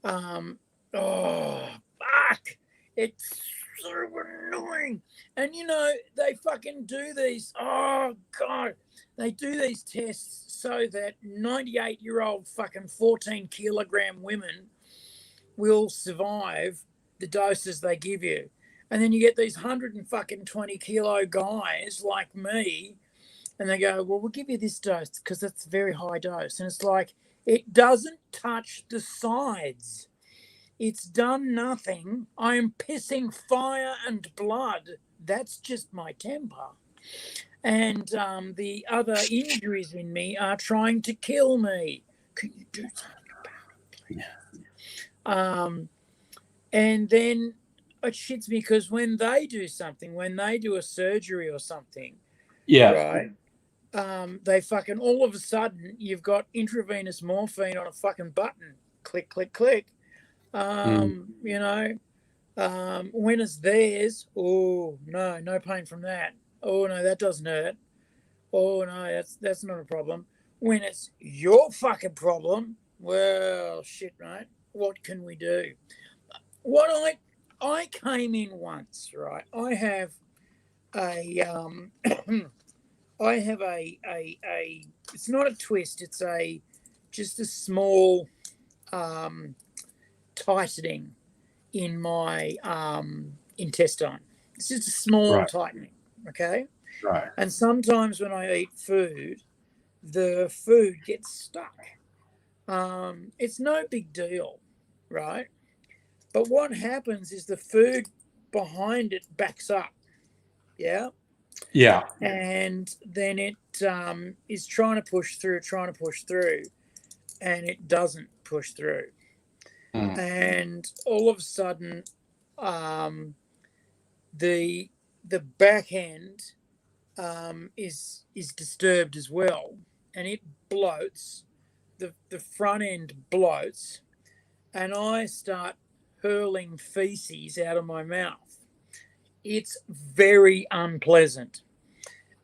S2: oh, fuck. It's so annoying. And, they fucking do these, oh, God. They do these tests so that 98-year-old fucking 14-kilogram women will survive the doses they give you. And then you get these 120-kilo guys like me, and they go, well, we'll give you this dose because that's a very high dose. And it's like, it doesn't touch the sides. It's done nothing. I am pissing fire and blood. That's just my temper. And the other injuries in me are trying to kill me. Can you do something about it? And then it shits me because when they do something, when they do a surgery or something, right, they fucking, all of a sudden, you've got intravenous morphine on a fucking button. Click, click, click. When it's theirs, oh, no pain from that. Oh, no, that doesn't hurt. Oh, no, that's not a problem. When it's your fucking problem, well, shit, right? What can we do? What I came in once, right? I have a it's not a twist, it's just a small tightening in my intestine. It's just a small tightening, okay?
S1: Right.
S2: And sometimes when I eat food, the food gets stuck. It's no big deal, right? But what happens is the food behind it backs up. Yeah.
S1: Yeah.
S2: And then it is trying to push through, and it doesn't push through. And all of a sudden, the back end is disturbed as well, and it bloats. The front end bloats, and I start hurling feces out of my mouth. It's very unpleasant.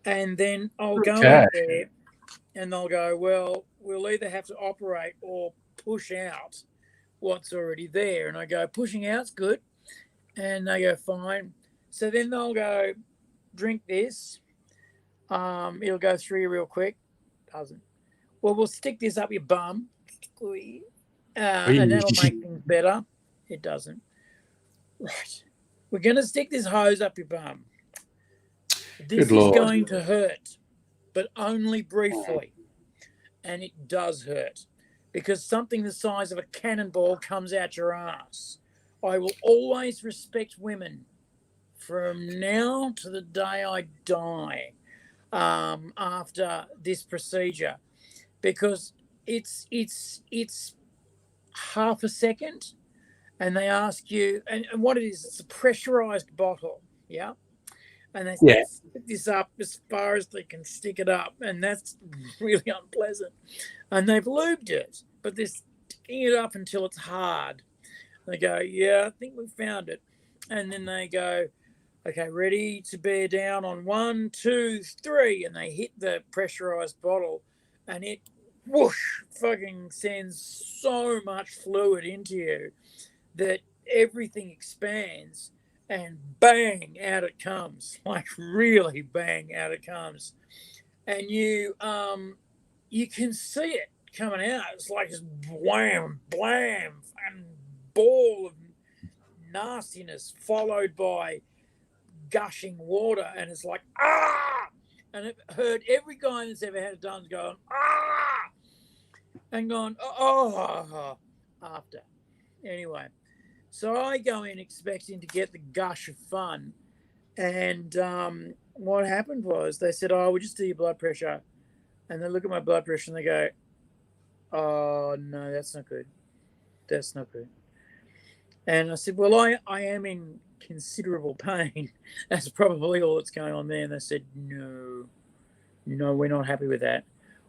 S2: And then I'll go in there and they'll go, well, we'll either have to operate or push out what's already there. And I go, pushing out's good. And they go, fine. So then they'll go, drink this. It'll go through you real quick. Doesn't. Well, we'll stick this up your bum. And that'll make things better. It doesn't. Right. We're going to stick this hose up your bum. This is going to hurt, but only briefly. And it does hurt because something the size of a cannonball comes out your ass. I will always respect women from now to the day I die after this procedure, because it's half a second, and they ask you, and what it is, it's a pressurized bottle, yeah? And they stick this up as far as they can stick it up, and that's really unpleasant. And they've lubed it, but they're sticking it up until it's hard. They go, yeah, I think we found it. And then they go, okay, ready to bear down on 1, 2, 3, and they hit the pressurized bottle, and it whoosh fucking sends so much fluid into you that everything expands, and bang, out it comes. Like really bang, out it comes. And you can see it coming out. It's like this wham, blam, and ball of nastiness followed by gushing water, and it's like, ah! And it heard every guy that's ever had it done going, ah! And gone, oh, after. Anyway, So I go in expecting to get the gush of fun. And what happened was they said, "Oh, we'll just do your blood pressure." And they look at my blood pressure and they go, "Oh, no, that's not good. That's not good." And I said, "Well, I am in considerable pain. That's probably all that's going on there." And they said, "No, we're not happy with that.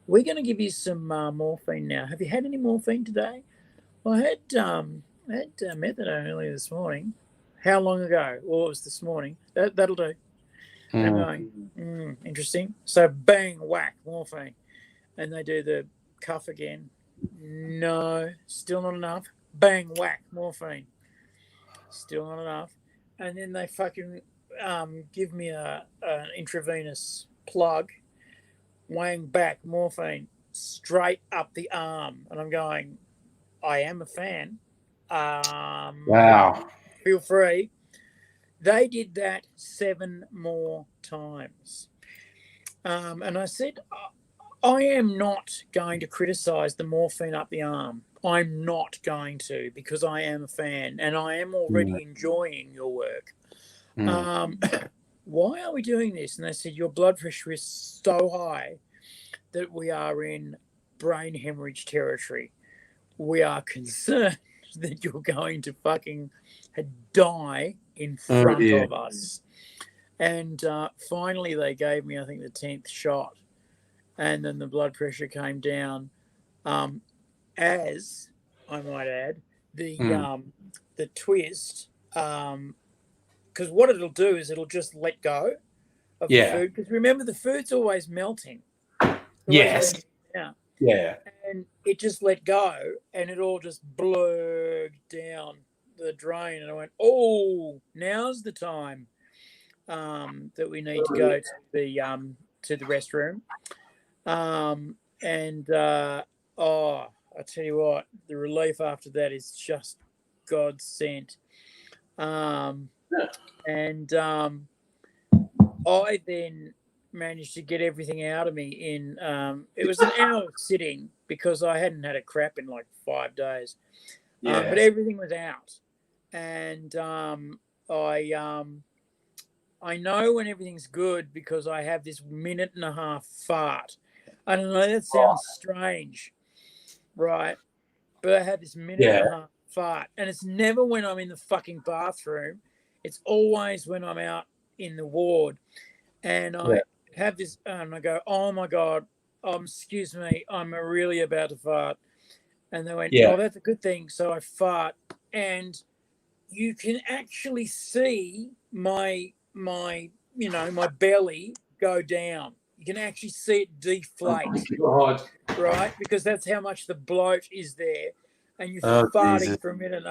S2: We're going to give you some morphine now. Have you had any morphine today?" Well, I had methadone earlier this morning. How long ago? Well, it was this morning. That'll do. And I'm going, interesting. So bang, whack, morphine. And they do the cuff again. No, still not enough. Bang, whack, morphine. Still not enough. And then they fucking give me an intravenous plug. Wang back, morphine, straight up the arm. And I'm going, I am a fan.
S1: Wow.
S2: Feel free. They did that 7 more times. And I said, I am not going to criticize the morphine up the arm. I'm not going to, because I am a fan and I am already enjoying your work. Why are we doing this? And they said, your blood pressure is so high that we are in brain hemorrhage territory. We are concerned that you're going to fucking die in front of us. And finally they gave me, I think, the 10th shot. And then the blood pressure came down. As I might add, the twist, because what it'll do is it'll just let go of the food. Because remember, the food's always melting.
S1: Yes. Yeah.
S2: And it just let go, and it all just blurred down the drain. And I went, oh, now's the time that we need to go to the restroom. I tell you what, the relief after that is just God sent. I then managed to get everything out of me in it was an hour sitting, because I hadn't had a crap in like 5 days. But everything was out. And I know when everything's good because I have this 1.5-minute fart. I don't know, that sounds strange, right? But I have this 1.5-minute fart, and it's never when I'm in the fucking bathroom. It's always when I'm out in the ward, and I have this, and I go, oh my God, excuse me, I'm really about to fart. And they went, oh, that's a good thing. So I fart, and you can actually see my belly go down. You can actually see it deflate.
S1: Oh, God.
S2: Right? Because that's how much the bloat is there. And you're farting for 1.5 minutes.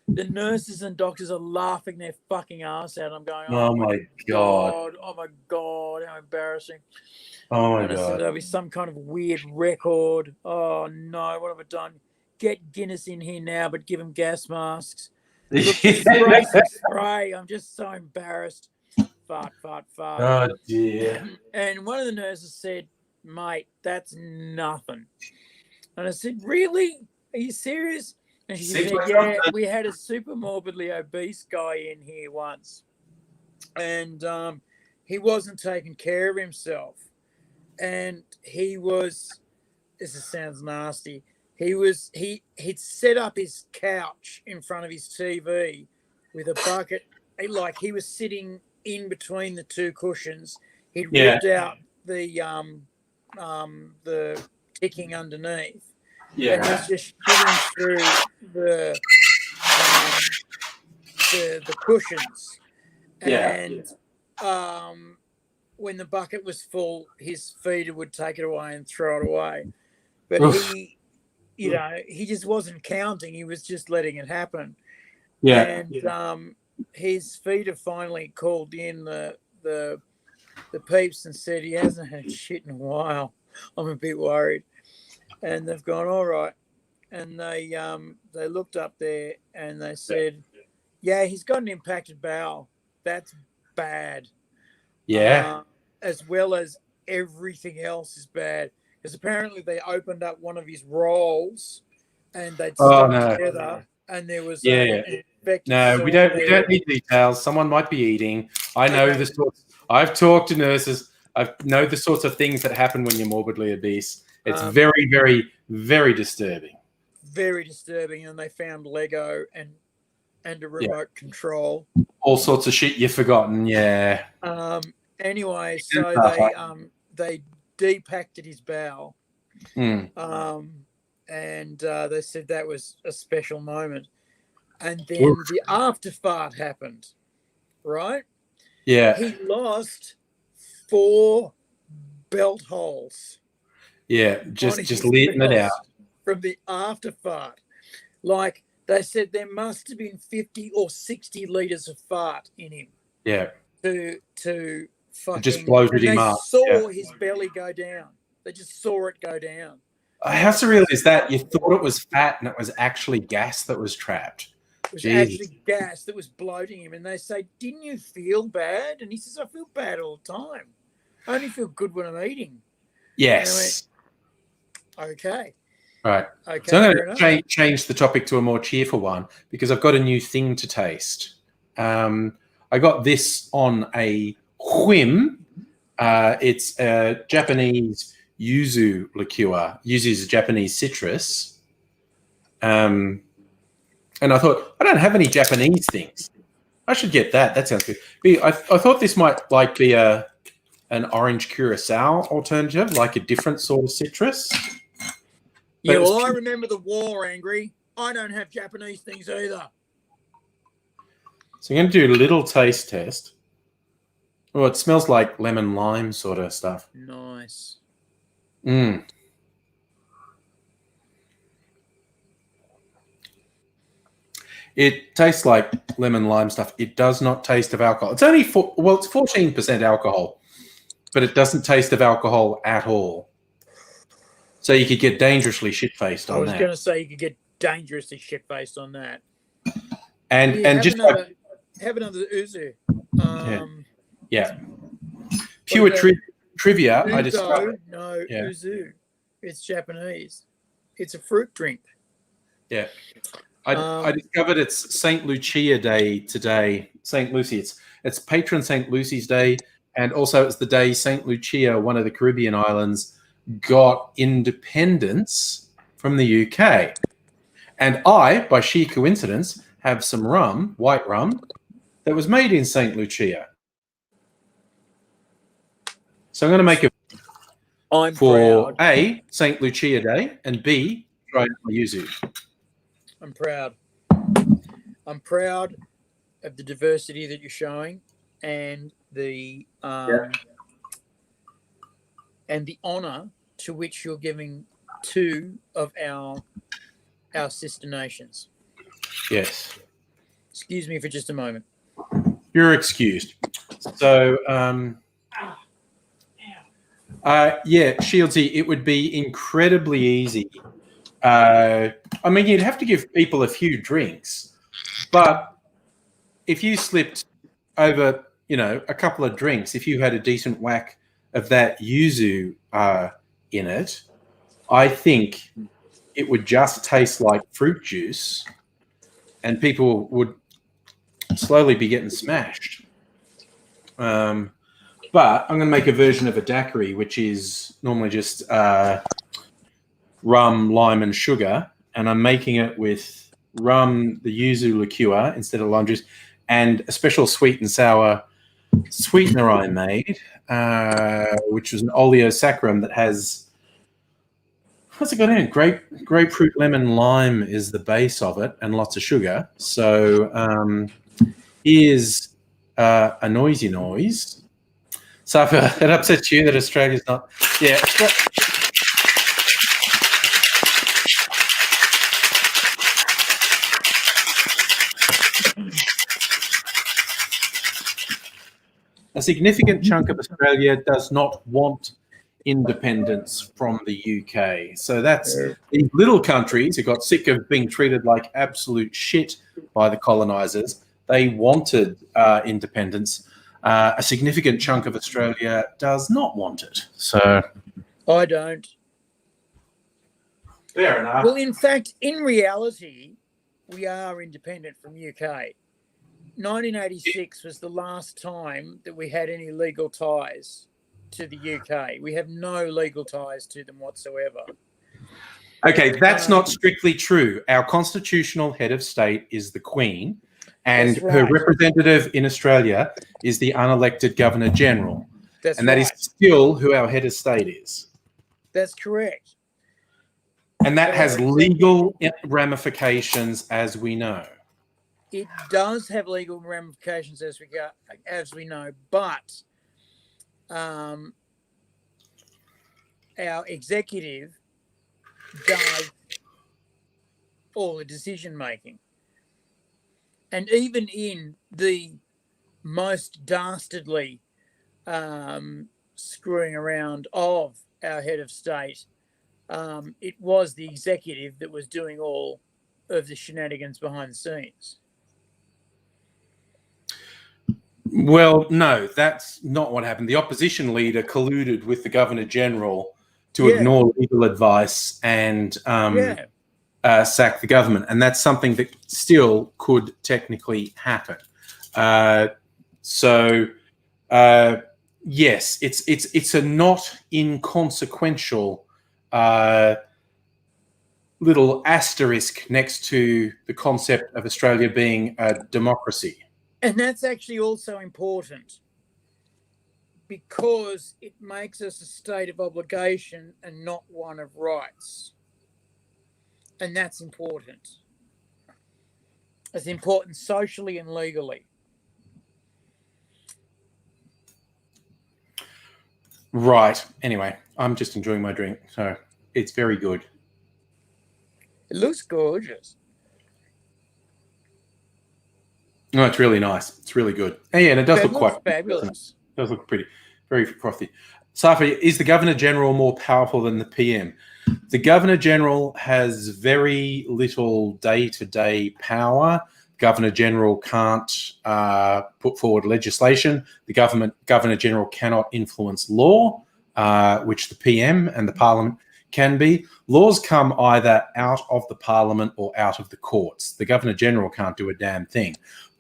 S2: The nurses and doctors are laughing their fucking ass out. I'm going, oh my God. Oh my God, how embarrassing.
S1: Oh my
S2: God. I said, there'll be some kind of weird record. Oh no, what have I done? Get Guinness in here now, but give them gas masks. Look, spray some spray. I'm just so embarrassed. Fart.
S1: Oh dear.
S2: And one of the nurses said, mate, that's nothing. And I said, really? Are you serious? And she said, yeah, we had a super morbidly obese guy in here once. And he wasn't taking care of himself. And he was, this sounds nasty, he'd set up his couch in front of his TV with a bucket, like he was sitting in between the two cushions. He'd ripped out the ticking underneath. And he's just shitting through the cushions. And when the bucket was full, his feeder would take it away and throw it away. But he just wasn't counting. He was just letting it happen. And his feeder finally called in the peeps and said he hasn't had shit in a while. I'm a bit worried. And they've gone, all right. And they looked up there and they said, yeah, he's got an impacted bowel. That's bad. As well as everything else is bad. Because apparently they opened up one of his rolls and they'd stuck together and there was
S1: Yeah.
S2: an infected
S1: No, we
S2: sore
S1: don't
S2: there.
S1: need details. Someone might be eating. I know
S2: Okay.
S1: the sorts. I've talked to nurses. I know the sorts of things that happen when you're morbidly obese. It's very, very, very disturbing.
S2: Very disturbing, and they found Lego and a remote control.
S1: All sorts of shit you've forgotten. Yeah.
S2: Anyway, so they depacted his bowel.
S1: Mm.
S2: And they said that was a special moment. And then the after fart happened, right?
S1: Yeah.
S2: He lost 4 belt holes.
S1: Yeah, just letting it out.
S2: From the after fart. Like, they said there must have been 50 or 60 litres of fart in him.
S1: Yeah.
S2: To fucking...
S1: It just bloated him up.
S2: They saw his belly go down. They just saw it go down.
S1: How surreal is that? You thought it was fat and it was actually gas that was trapped.
S2: It was actually gas that was bloating him. And they say, didn't you feel bad? And he says, I feel bad all the time. I only feel good when I'm eating.
S1: Yes.
S2: Went, okay.
S1: Right.
S2: Okay.
S1: So I'm going to change the topic to a more cheerful one because I've got a new thing to taste. I got this on a whim. It's a Japanese yuzu liqueur. Yuzu is a Japanese citrus. And I thought, I don't have any Japanese things. I should get that. That sounds good. I thought this might be an orange curacao alternative, like a different sort of citrus.
S2: Yeah, well, I remember the war, Angry. I don't have Japanese things either.
S1: So I'm going to do a little taste test. Oh, it smells like lemon lime sort of stuff.
S2: Nice.
S1: It tastes like lemon lime stuff. It does not taste of alcohol. It's only it's 14% alcohol, but it doesn't taste of alcohol at all. So you could get dangerously shit-faced on that.
S2: I was going to say you could get dangerously shit-faced on that.
S1: And just
S2: have another uzu.
S1: Yeah. Pure trivia.
S2: Uzo,
S1: I discovered.
S2: No, uzu. It's Japanese. It's a fruit drink.
S1: Yeah. I discovered it's St. Lucia Day today. St. Lucy. It's patron St. Lucy's Day, and also it's the day St. Lucia, one of the Caribbean islands, got independence from the UK. And I, by sheer coincidence, have some rum, white rum, that was made in St. Lucia. So I'm going to make it for proud. A, St. Lucia Day, and B, try my yuzu.
S2: I'm proud. I'm proud of the diversity that you're showing and the honor to which you're giving 2 of our sister nations.
S1: Yes.
S2: Excuse me for just a moment.
S1: You're excused. So, Shieldsy, it would be incredibly easy. I mean, you'd have to give people a few drinks, but if you slipped over, a couple of drinks, if you had a decent whack of that yuzu in it, I think it would just taste like fruit juice and people would slowly be getting smashed. But I'm going to make a version of a daiquiri, which is normally just rum, lime, and sugar. And I'm making it with rum, the yuzu liqueur instead of lime juice, and a special sweet and sour sweetener I made, which was an oleo saccharum that has, what's it got in it? Grapefruit, lemon, lime is the base of it, and lots of sugar. So here's a noisy noise. So if it upsets you that Australia's not, yeah. A significant chunk of Australia does not want independence from the UK. So that's these little countries who got sick of being treated like absolute shit by the colonisers. They wanted independence. A significant chunk of Australia does not want it. So
S2: I don't.
S1: Fair enough.
S2: Well, in fact, in reality, we are independent from UK. 1986 was the last time that we had any legal ties to the UK. We have no legal ties to them whatsoever.
S1: Okay, that's not strictly true. Our constitutional head of state is the Queen, and her representative in Australia is the unelected Governor General. That is still who our head of state is.
S2: That's correct.
S1: And that has legal ramifications, as we know.
S2: It does have legal ramifications, as we know, but our executive does all the decision making. And even in the most dastardly screwing around of our head of state, it was the executive that was doing all of the shenanigans behind the scenes.
S1: Well, no, that's not what happened. The opposition leader colluded with the Governor General to ignore legal advice and sack the government, and that's something that still could technically happen. Yes, it's a not inconsequential little asterisk next to the concept of Australia being a democracy.
S2: And that's actually also important because it makes us a state of obligation and not one of rights. And that's important. It's important socially and legally.
S1: Right. Anyway, I'm just enjoying my drink, so it's very good.
S2: It looks gorgeous.
S1: No, it's really nice. It's really good. And yeah, and it does look quite
S2: fabulous.
S1: It does look pretty, very frothy. Safi, is the Governor General more powerful than the PM? The Governor General has very little day-to-day power. Governor General can't put forward legislation. The Governor General cannot influence law, which the PM and the Parliament can be. Laws come either out of the Parliament or out of the courts. The Governor General can't do a damn thing,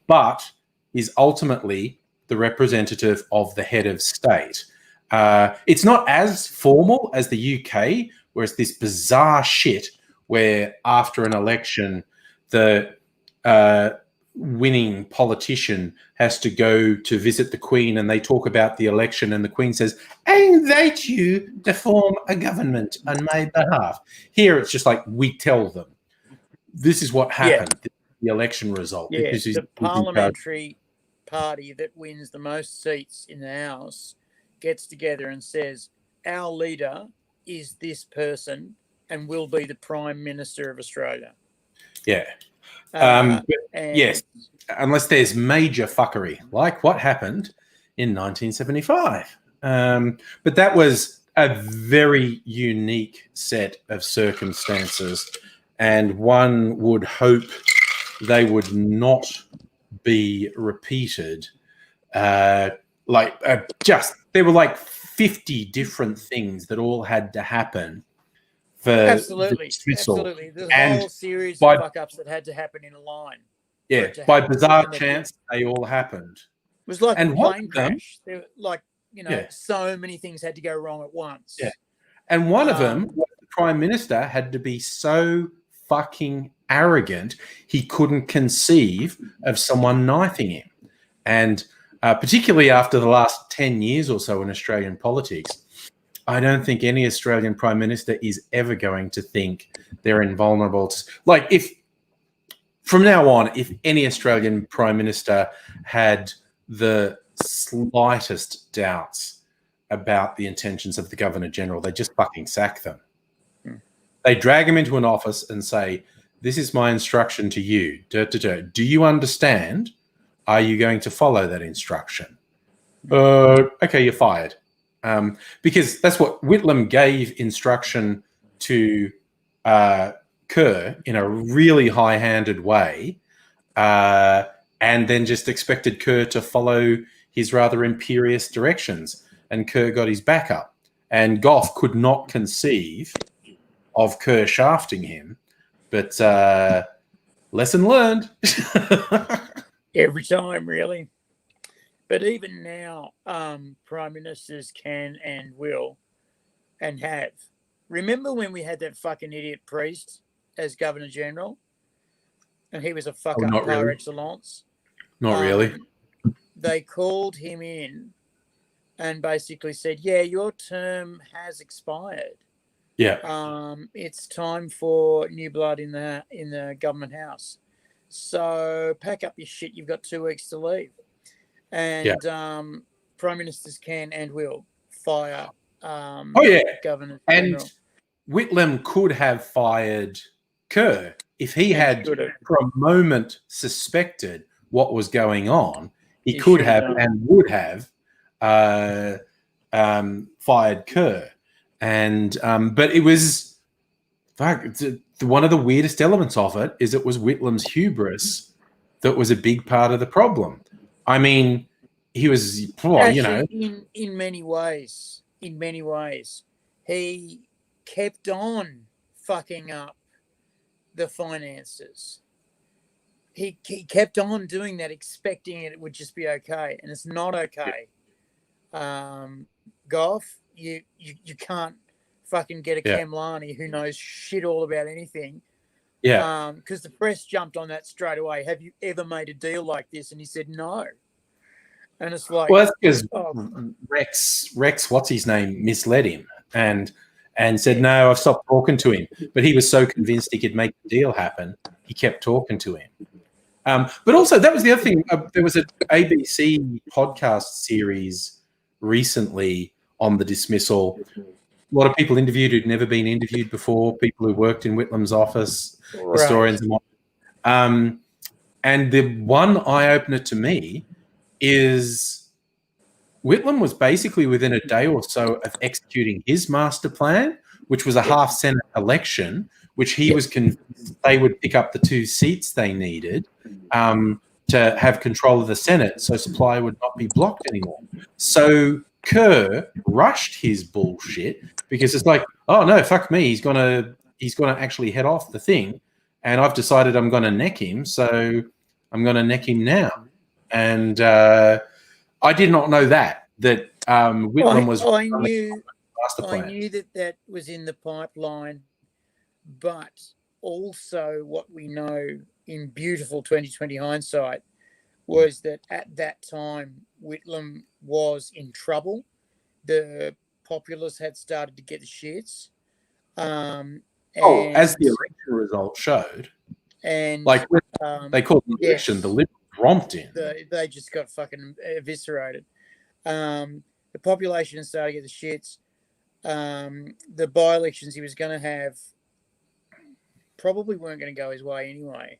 S1: but is ultimately the representative of the head of state. It's not as formal as the UK, where it's this bizarre shit where after an election, the winning politician has to go to visit the Queen and they talk about the election and the Queen says, I invite you to form a government on my behalf. Here it's just like, we tell them. This is what happened, the election result.
S2: Yeah, the parliamentary party that wins the most seats in the House gets together and says, our leader is this person and will be the Prime Minister of Australia.
S1: Yeah. Yes, unless there's major fuckery, like what happened in 1975. But that was a very unique set of circumstances, and one would hope they would not be repeated. There were like 50 different things that all had to happen.
S2: Absolutely. There's a whole series of fuck-ups that had to happen in a line.
S1: Yeah, by bizarre chance, they all happened.
S2: It was like a plane crash. There were so many things had to go wrong at once.
S1: Yeah, and one of them, the Prime Minister had to be so fucking arrogant he couldn't conceive of someone knifing him. And particularly after the last 10 years or so in Australian politics, I don't think any Australian Prime Minister is ever going to think they're invulnerable. If from now on, if any Australian Prime Minister had the slightest doubts about the intentions of the Governor General, they just fucking sack them. They drag him into an office and say, this is my instruction to you. Do you understand? Are you going to follow that instruction? Okay, you're fired. Because that's what Whitlam gave instruction to Kerr in a really high-handed way, and then just expected Kerr to follow his rather imperious directions. And Kerr got his back up. And Gough could not conceive of Kerr shafting him, but Lesson learned.
S2: Every time, really. But even now, prime ministers can and will and have. Remember when we had that fucking idiot priest as Governor General? And he was a fuck up
S1: not
S2: par
S1: really.
S2: excellence.
S1: Not really.
S2: They called him in and basically said, yeah, your term has expired.
S1: Yeah.
S2: It's time for new blood in the government house. So pack up your shit. You've got 2 weeks to leave. And prime ministers can and will fire governors general.
S1: And Whitlam could have fired Kerr if he had for a moment suspected what was going on. He could have and would have fired Kerr. And but it was one of the weirdest elements of it is it was Whitlam's hubris that was a big part of the problem. I mean, he was,
S2: in many ways, he kept on fucking up the finances. He kept on doing that, expecting it would just be okay, and it's not okay. Gough, you can't fucking get a Kamlani who knows shit all about anything.
S1: Yeah.
S2: Because the press jumped on that straight away. Have you ever made a deal like this? And he said no. And it's like,
S1: well, that's because Rex, what's his name, misled him and said, no, I've stopped talking to him. But he was so convinced he could make the deal happen, he kept talking to him. But also, that was the other thing. There was an ABC podcast series recently on the dismissal. A lot of people interviewed who'd never been interviewed before, people who worked in Whitlam's office, historians and whatnot. And the one eye-opener to me is Whitlam was basically within a day or so of executing his master plan, which was a half Senate election, which he was convinced they would pick up the 2 seats they needed to have control of the Senate, so supply would not be blocked anymore. So Kerr rushed his bullshit because it's like, oh no, fuck me, he's gonna actually head off the thing, and I've decided I'm gonna neck him, so I'm gonna neck him now. And I did not know that Whitlam was.
S2: I knew that was in the pipeline, but also what we know in beautiful 2020 hindsight was that at that time Whitlam was in trouble. The populists had started to get the shits.
S1: As the election result showed,
S2: and
S1: they called the election, the Liberals romped in.
S2: They just got fucking eviscerated. The population started to get the shits. The by-elections he was going to have probably weren't going to go his way anyway.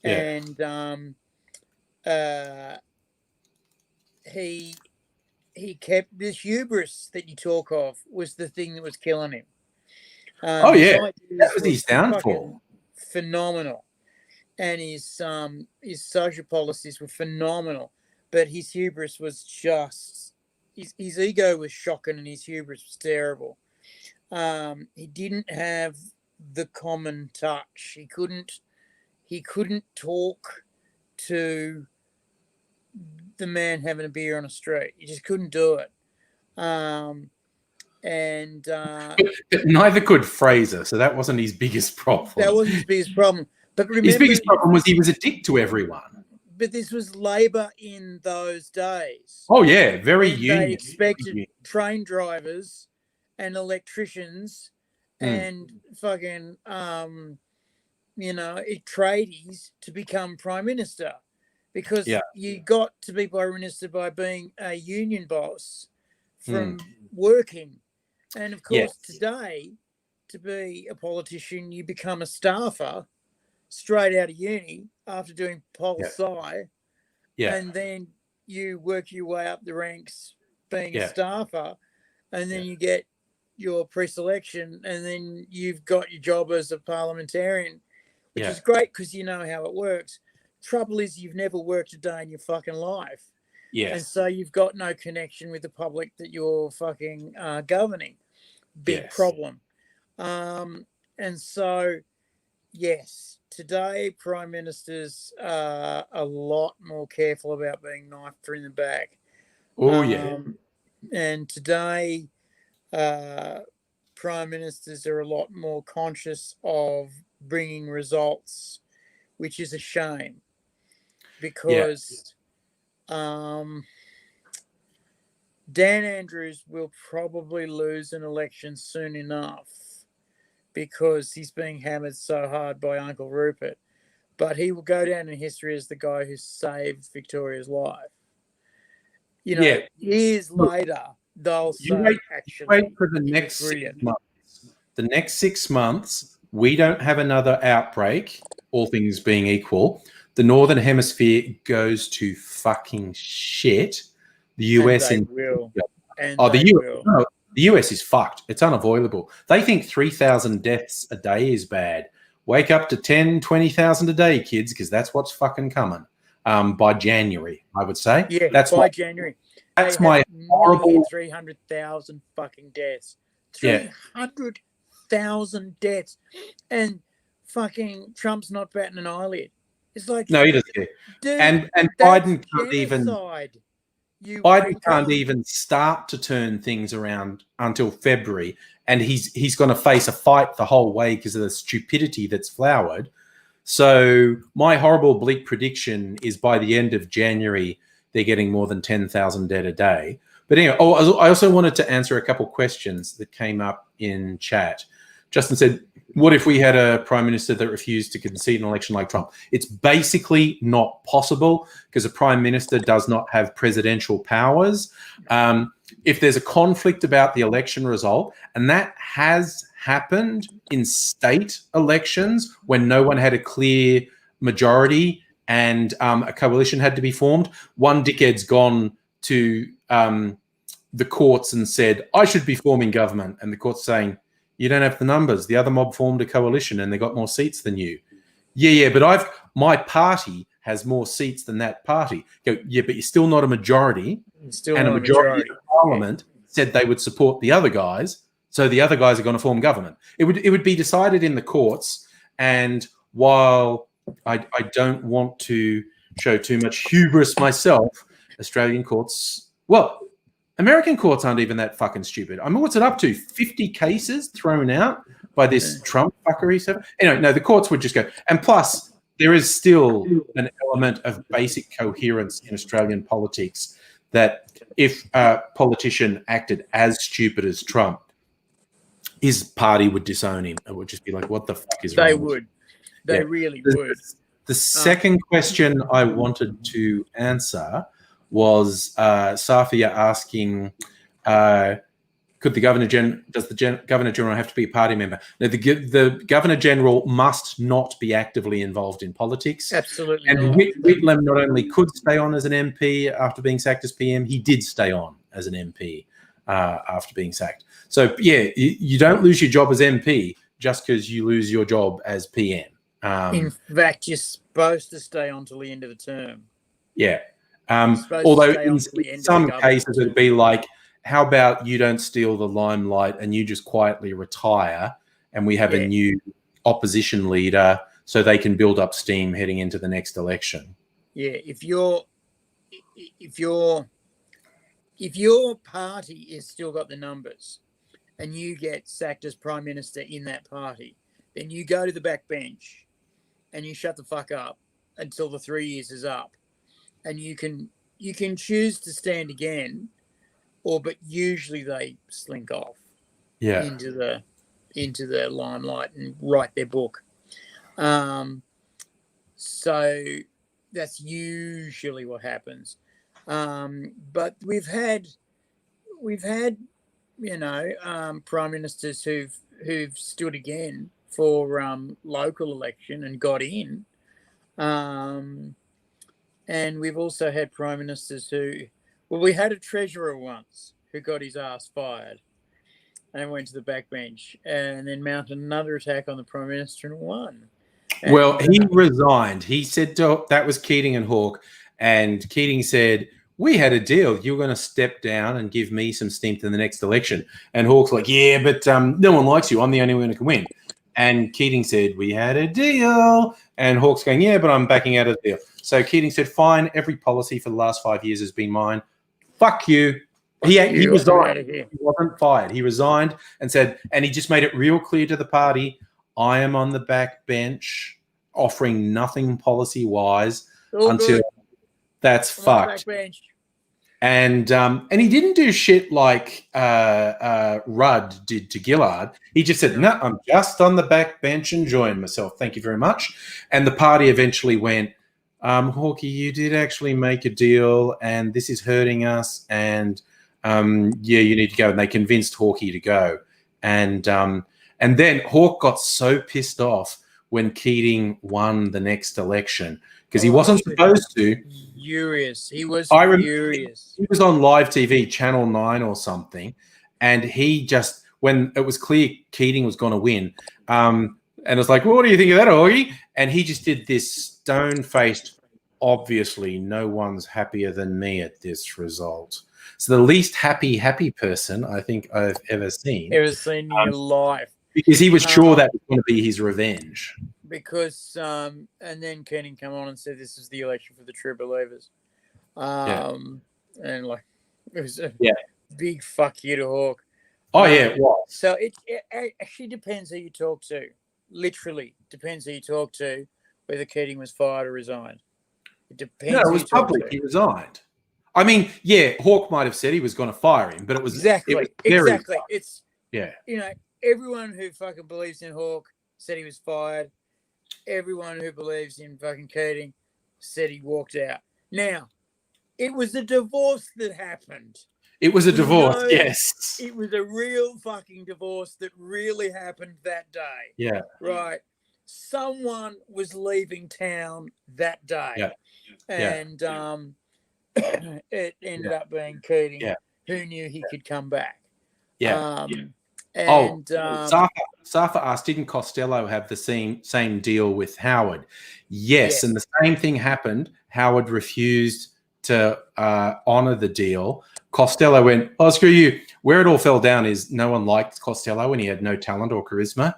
S2: Yeah. And he kept this hubris that you talk of was the thing that was killing him.
S1: That was his downfall.
S2: Phenomenal. And his social policies were phenomenal, but his hubris was just his ego was shocking and his hubris was terrible. He didn't have the common touch. He couldn't talk to the man having a beer on a street. He just couldn't do it. But
S1: neither could Fraser, so that wasn't his biggest problem.
S2: That wasn't his biggest problem. But remember,
S1: his biggest problem was he was a dick to everyone.
S2: But this was Labor in those days.
S1: Oh, yeah, very union.
S2: They expected train drivers and electricians and fucking, tradies to become Prime Minister because you got to be Prime Minister by being a union boss from working. And, of course, today, to be a politician, you become a staffer straight out of uni after doing pol-sci, and then you work your way up the ranks being a staffer, and then you get your pre-selection, and then you've got your job as a parliamentarian, which is great because you know how it works. Trouble is you've never worked a day in your fucking life.
S1: Yes.
S2: And so you've got no connection with the public that you're fucking governing. Big problem. And so yes, today prime ministers are a lot more careful about being knifed through the back.
S1: Oh, yeah.
S2: And today, prime ministers are a lot more conscious of bringing results, which is a shame because Dan Andrews will probably lose an election soon enough because he's being hammered so hard by Uncle Rupert. But he will go down in history as the guy who saved Victoria's life. You know, years later, they'll say, actually,
S1: wait for the next 6 months. The next 6 months, we don't have another outbreak, all things being equal. The Northern Hemisphere goes to fucking shit. The US
S2: will.
S1: The US is fucked. It's unavoidable. They think 3,000 deaths a day is bad. Wake up to 10, 20,000 a day, kids, because that's what's fucking coming. By January, I would say.
S2: Yeah,
S1: that's
S2: by January.
S1: That's my horrible
S2: 300,000 fucking deaths. 300,000 deaths. And fucking Trump's not batting an eyelid. It's like,
S1: no, he doesn't care.
S2: Dude,
S1: and Biden can't even start to turn things around until February, and he's going to face a fight the whole way because of the stupidity that's flowered. So my horrible bleak prediction is by the end of January, they're getting more than 10,000 dead a day. But anyway, I also wanted to answer a couple questions that came up in chat. Justin said, what if we had a prime minister that refused to concede an election like Trump? It's basically not possible because a prime minister does not have presidential powers. If there's a conflict about the election result, and that has happened in state elections when no one had a clear majority and a coalition had to be formed, one dickhead's gone to the courts and said, I should be forming government. And the court's saying, you don't have the numbers. The other mob formed a coalition and they got more seats than you. Yeah, but my party has more seats than that party. Go, yeah, but you're still not a majority. And a majority of Parliament said they would support the other guys. So the other guys are going to form government. It would be decided in the courts. And while I don't want to show too much hubris myself, Australian courts, well, American courts aren't even that fucking stupid. I mean, what's it up to? 50 cases thrown out by this Trump fuckery stuff? Anyway, no, the courts would just go. And plus, there is still an element of basic coherence in Australian politics that if a politician acted as stupid as Trump, his party would disown him. It would just be like, what the fuck is wrong?
S2: They would. They really would.
S1: The second question I wanted to answer was Safia asking, does the Governor General have to be a party member? No, the Governor General must not be actively involved in politics.
S2: Absolutely.
S1: And Whitlam not only could stay on as an MP after being sacked as PM, he did stay on as an MP after being sacked. So, yeah, you don't lose your job as MP just because you lose your job as PM.
S2: In fact, you're supposed to stay on till the end of the term.
S1: Yeah. Although in some cases it'd be like, how about you don't steal the limelight and you just quietly retire and we have a new opposition leader so they can build up steam heading into the next election.
S2: Yeah, if your party has still got the numbers and you get sacked as prime minister in that party, then you go to the back bench and you shut the fuck up until the 3 years is up. And you can choose to stand again, but usually they slink off into the limelight and write their book. So that's usually what happens. But we've had prime ministers who've stood again for local election and got in. And we've also had prime ministers we had a treasurer once who got his ass fired and went to the backbench and then mounted another attack on the prime minister and won. And,
S1: well, he resigned. He said that was Keating and Hawke, and Keating said, we had a deal. You were going to step down and give me some steam to the next election. And Hawke's like, yeah, but no one likes you. I'm the only one who can win. And Keating said, we had a deal. And Hawke's going, yeah, but I'm backing out of the deal. So Keating said, fine, every policy for the last 5 years has been mine. Fuck you. He resigned. He wasn't fired. He resigned and said, and he just made it real clear to the party, I am on the back bench offering nothing policy-wise until that's fucked. And he didn't do shit like Rudd did to Gillard. He just said, no, I'm just on the back bench enjoying myself. Thank you very much. And the party eventually went, Hawkey, you did actually make a deal and this is hurting us. And yeah, you need to go. And they convinced Hawkey to go. And then Hawke got so pissed off when Keating won the next election because he wasn't supposed to.
S2: Furious. He was furious.
S1: He was on live TV, Channel 9 or something, and he just, when it was clear Keating was going to win, and it was like, well, what do you think of that, Augie? And he just did this stone-faced, obviously no one's happier than me at this result. So the least happy person I think I've ever seen.
S2: Ever seen in your life.
S1: Because he was sure that was going to be his revenge.
S2: Because and then Keating come on and said this is the election for the true believers, and like it was a big fuck you to Hawke.
S1: Oh yeah, it was.
S2: So it actually depends who you talk to. Literally depends who you talk to whether Keating was fired or resigned. It depends.
S1: No, it was public. He resigned. I mean, yeah, Hawke might have said he was going to fire him, but it was
S2: exactly. It's
S1: yeah.
S2: Everyone who fucking believes in Hawke said he was fired. Everyone who believes in fucking Keating said he walked out. Now, it was a divorce that happened.
S1: It was a divorce, yes.
S2: It was a real fucking divorce that really happened that day.
S1: Yeah.
S2: Right. Someone was leaving town that day.
S1: Yeah.
S2: And it ended up being Keating, who knew he could come back.
S1: Yeah. Safa asked, didn't Costello have the same deal with Howard? Yes, and the same thing happened. Howard refused to honour the deal. Costello went, oh, screw you. Where it all fell down is no one liked Costello and he had no talent or charisma.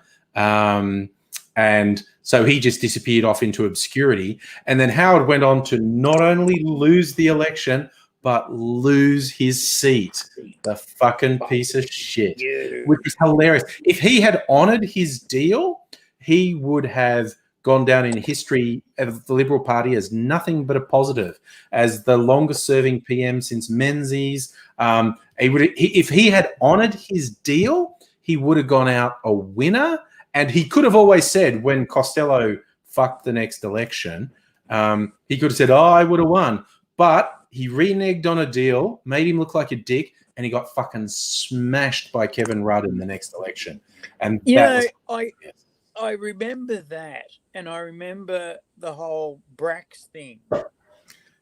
S1: And so he just disappeared off into obscurity. And then Howard went on to not only lose the election, but lose his seat. The fucking piece of shit, which was hilarious. If he had honoured his deal, he would have gone down in history of the Liberal Party as nothing but a positive, as the longest-serving PM since Menzies. If he had honoured his deal, he would have gone out a winner. And he could have always said, when Costello fucked the next election, he could have said, oh, I would have won. But he reneged on a deal, made him look like a dick, and he got fucking smashed by Kevin Rudd in the next election. And
S2: I remember that, and I remember the whole Brax thing.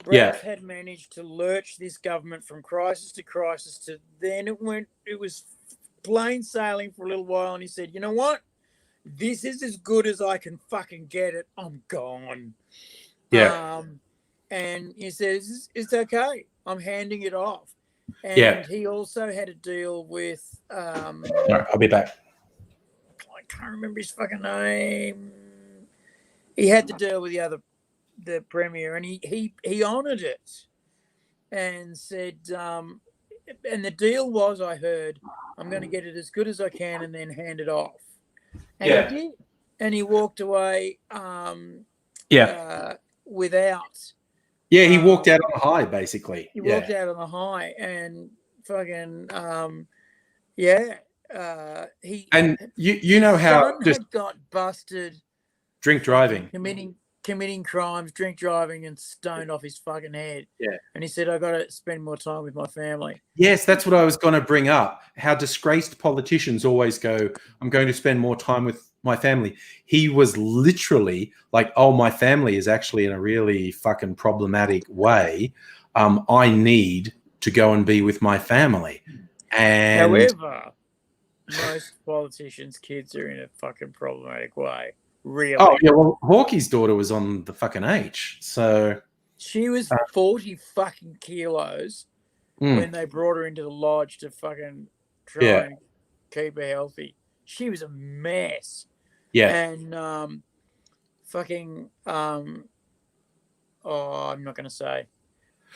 S2: Brax had managed to lurch this government from crisis to crisis to then it was plain sailing for a little while, and he said, you know what? This is as good as I can fucking get it. I'm gone.
S1: Yeah.
S2: And he says, it's okay. I'm handing it off. And he also had a deal with...
S1: All right, I'll be back.
S2: I can't remember his fucking name. He had to deal with the Premier, and he honoured it and said... and the deal was, I heard, I'm going to get it as good as I can and then hand it off. And he did. And he walked away without...
S1: Yeah, he walked out on a high, basically.
S2: He walked out on a high and fucking,
S1: and you know how just
S2: got busted
S1: drink driving,
S2: committing crimes, drink driving, and stoned off his fucking head.
S1: Yeah,
S2: and he said, "I got to spend more time with my family."
S1: Yes, that's what I was going to bring up. How disgraced politicians always go, "I'm going to spend more time with my family." He was literally like, "Oh, my family is actually in a really fucking problematic way. I need to go and be with my family." And
S2: however, most politicians' kids are in a fucking problematic way. Really?
S1: Oh yeah. Well, Hawkey's daughter was on the fucking H, so
S2: she was 40 fucking kilos when they brought her into the lodge to fucking try and keep her healthy. She was a mess.
S1: Yeah.
S2: And fucking I'm not gonna say.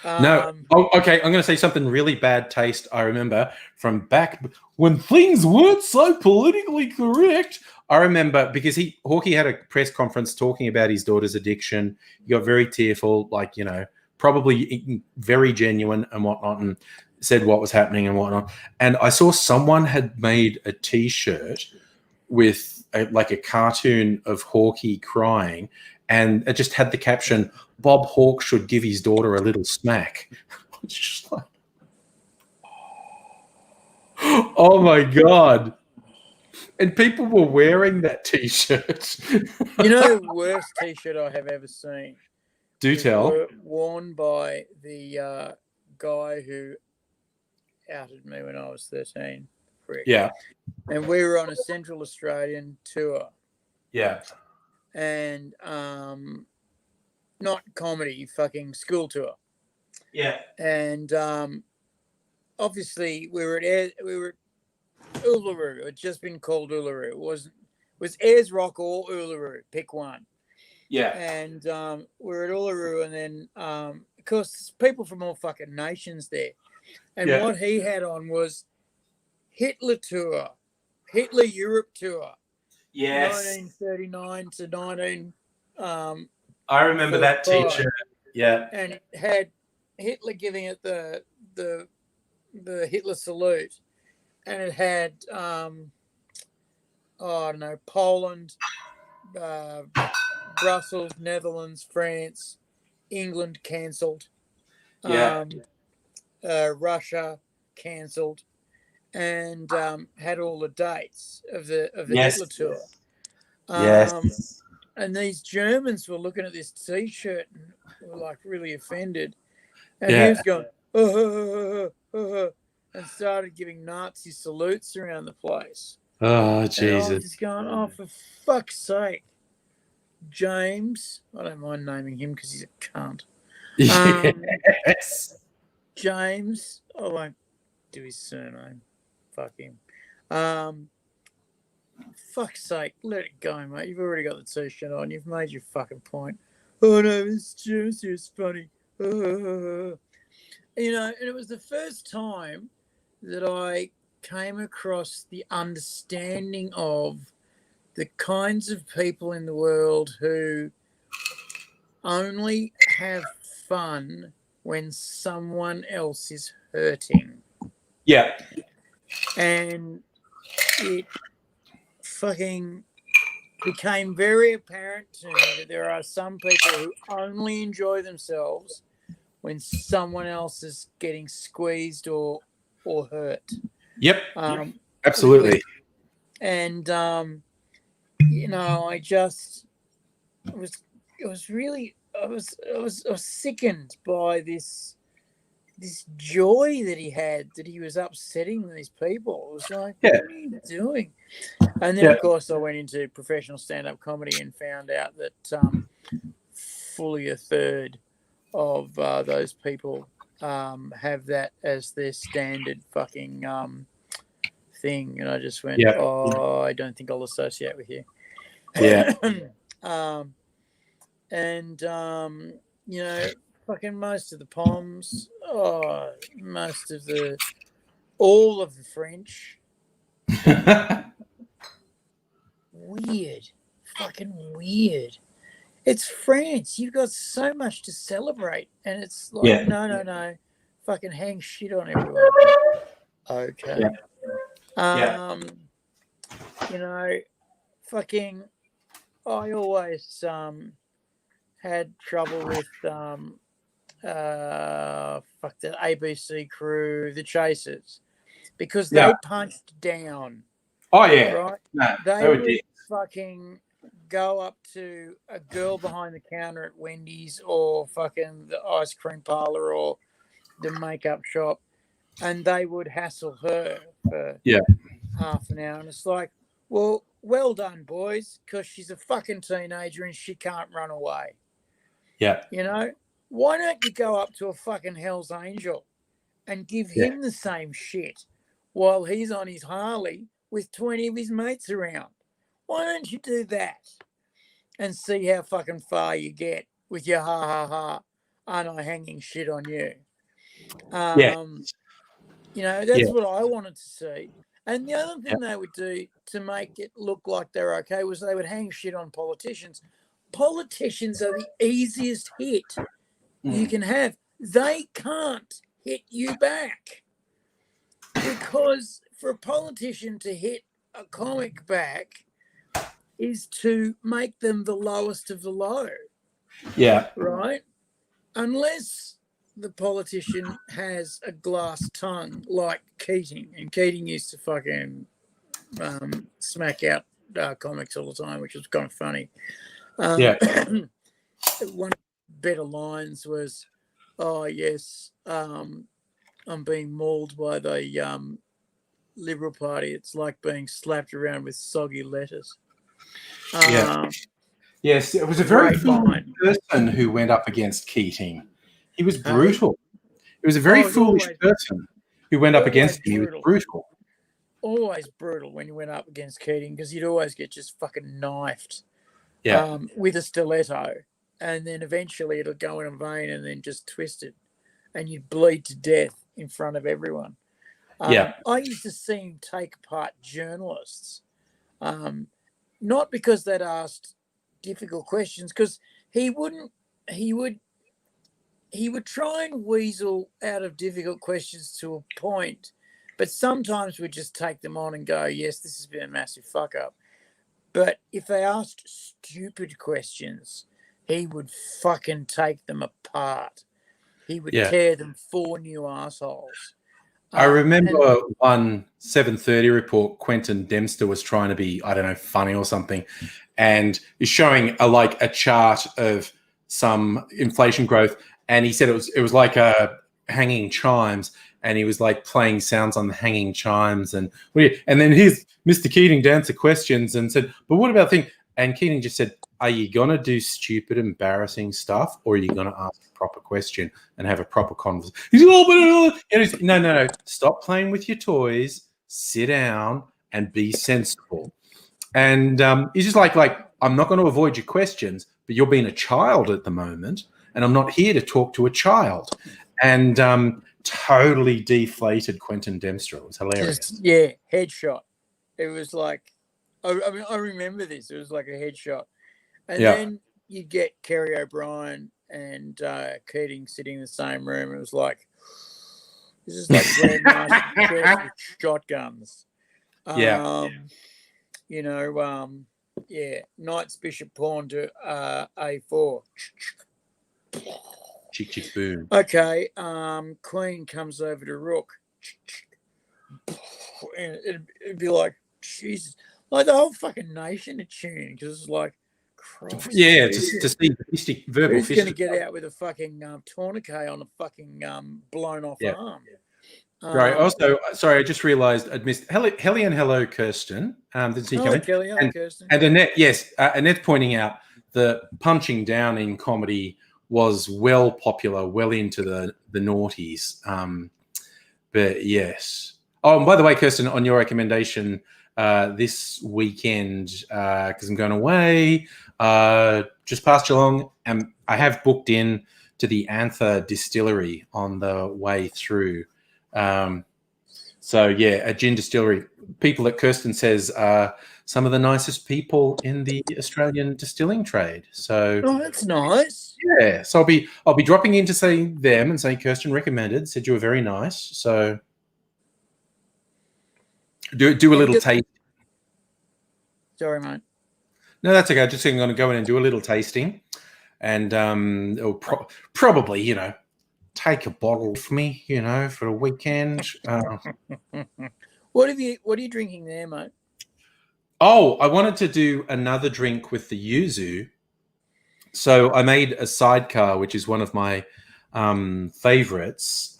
S1: No. Oh, okay. I'm going to say something really bad taste. I remember from back when things weren't so politically correct. I remember because Hawkeye had a press conference talking about his daughter's addiction. He got very tearful, like, you know, probably very genuine and whatnot, and said what was happening and whatnot. And I saw someone had made a T-shirt with like a cartoon of Hawkeye crying, and it just had the caption, "Bob Hawke should give his daughter a little smack." It's just like, oh my God. And people were wearing that T-shirt.
S2: You know the worst T-shirt I have ever seen?
S1: Do tell.
S2: Worn by the guy who outed me when I was 13. Prick.
S1: Yeah.
S2: And we were on a Central Australian tour.
S1: Yeah.
S2: And not comedy, fucking school tour.
S1: Yeah.
S2: And obviously we were at Uluru. It had just been called Uluru. It was Ayers Rock or Uluru. Pick one.
S1: Yeah.
S2: And we're at Uluru, and then of course people from all fucking nations there. And what he had on was Hitler tour, Hitler Europe tour.
S1: Yes.
S2: 1939 to 19.
S1: I remember that
S2: 45.
S1: T-shirt. Yeah.
S2: And it had Hitler giving it the Hitler salute, and it had I don't know, Poland, Brussels, Netherlands, France, England cancelled, Russia cancelled, and had all the dates of the Hitler tour.
S1: Yes.
S2: And these Germans were looking at this T-shirt and were like really offended. And he was going, and started giving Nazi salutes around the place.
S1: Oh, Jesus.
S2: And I was just going, oh, for fuck's sake. James, I don't mind naming him because he's a cunt.
S1: Yes.
S2: James, I won't do his surname. Fuck him. Fuck's sake, let it go, mate. You've already got the T-shirt on. You've made your fucking point. Oh no, it's James here. It's funny. You know, and it was the first time that I came across the understanding of the kinds of people in the world who only have fun when someone else is hurting.
S1: Yeah.
S2: And it fucking became very apparent to me that there are some people who only enjoy themselves when someone else is getting squeezed or hurt.
S1: Yep. Absolutely.
S2: And you know, I was sickened by this joy that he had, that he was upsetting these people. It was like, what are you doing? And then, of course, I went into professional stand-up comedy and found out that fully a third of those people have that as their standard fucking thing. And I just went, I don't think I'll associate with you.
S1: Yeah.
S2: You know, fucking most of the poems, all of the French. Weird. Fucking weird. It's France. You've got so much to celebrate. And it's like, no. Fucking hang shit on everyone. Okay. You know, fucking, I always had trouble with the ABC crew, the Chasers, because they punched down.
S1: Oh yeah,
S2: right?
S1: No,
S2: they would fucking go up to a girl behind the counter at Wendy's or fucking the ice cream parlor or the makeup shop, and they would hassle her for half an hour. And it's like, well done, boys, because she's a fucking teenager and she can't run away.
S1: Yeah.
S2: You know, why don't you go up to a fucking Hell's Angel and give him the same shit while he's on his Harley with 20 of his mates around? Why don't you do that and see how fucking far you get with your ha ha ha, aren't I hanging shit on you?
S1: Yeah.
S2: That's what I wanted to see. And the other thing they would do to make it look like they're okay was they would hang shit on politicians. Politicians are the easiest hit you can have. They can't hit you back. Because for a politician to hit a comic back is to make them the lowest of the low.
S1: Yeah.
S2: Right? Unless the politician has a glass tongue like Keating, and Keating used to fucking smack out comics all the time, which was kind of funny. One of the better lines was, "Oh yes, I'm being mauled by the Liberal Party. It's like being slapped around with soggy lettuce."
S1: Yes, it was a very foolish person who went up against Keating. He was brutal. It was a very foolish person who went up against him. He was brutal.
S2: Always brutal when you went up against Keating, because you'd always get just fucking knifed with a stiletto, and then eventually it'll go in a vein and then just twist it, and you'd bleed to death in front of everyone. I used to see him take apart journalists, not because they'd asked difficult questions, because he would try and weasel out of difficult questions to a point, but sometimes we'd just take them on and go, yes, this has been a massive fuck up. But if they asked stupid questions, he would fucking take them apart. He would tear them 4 new assholes.
S1: I remember one 7:30 report, Quentin Dempster was trying to be, I don't know, funny or something, and is showing a chart of some inflation growth, and he said it was like hanging chimes, and he was like playing sounds on the hanging chimes, and then here's Mr. Keating to answer questions and said, but what about things? And Keating just said, are you going to do stupid, embarrassing stuff, or are you going to ask a proper question and have a proper conversation? He's like, no. Stop playing with your toys. Sit down and be sensible. And he's just like, I'm not going to avoid your questions, but you're being a child at the moment, and I'm not here to talk to a child. And totally deflated Quentin Dempster. It was hilarious.
S2: Headshot. It was like, I remember this. It was like a headshot. And then you get Kerry O'Brien and Keating sitting in the same room. It was like, this is like Grandmaster with shotguns. Knights, bishop, pawn to A4.
S1: Chick, chick, boom.
S2: Okay, Queen comes over to Rook. And it'd be like, Jesus. Like the whole fucking nation attuned, because it's like, Christ.
S1: Yeah, to see verbal
S2: who's going to get out with a fucking tourniquet on a fucking blown off arm?
S1: Right. Also, sorry, I just realised I'd missed Helly and hello, Kirsten. Didn't see you coming.
S2: Kelly, hello, Kirsten.
S1: And Annette, yes, Annette pointing out the punching down in comedy was well popular, well into the noughties. But yes. Oh, and by the way, Kirsten, on your recommendation, this weekend, because I'm going away, just past Geelong, and I have booked in to the Anther Distillery on the way through. A gin distillery. People that Kirsten says are some of the nicest people in the Australian distilling trade. So,
S2: that's nice.
S1: Yeah, so I'll be dropping in to see them and saying Kirsten recommended, said you were very nice. So do a little taste.
S2: Sorry, mate.
S1: No, that's okay. Just going to go in and do a little tasting, and it'll probably, take a bottle for me, for a weekend.
S2: What are you drinking there, mate?
S1: Oh, I wanted to do another drink with the yuzu. So I made a sidecar, which is one of my favorites.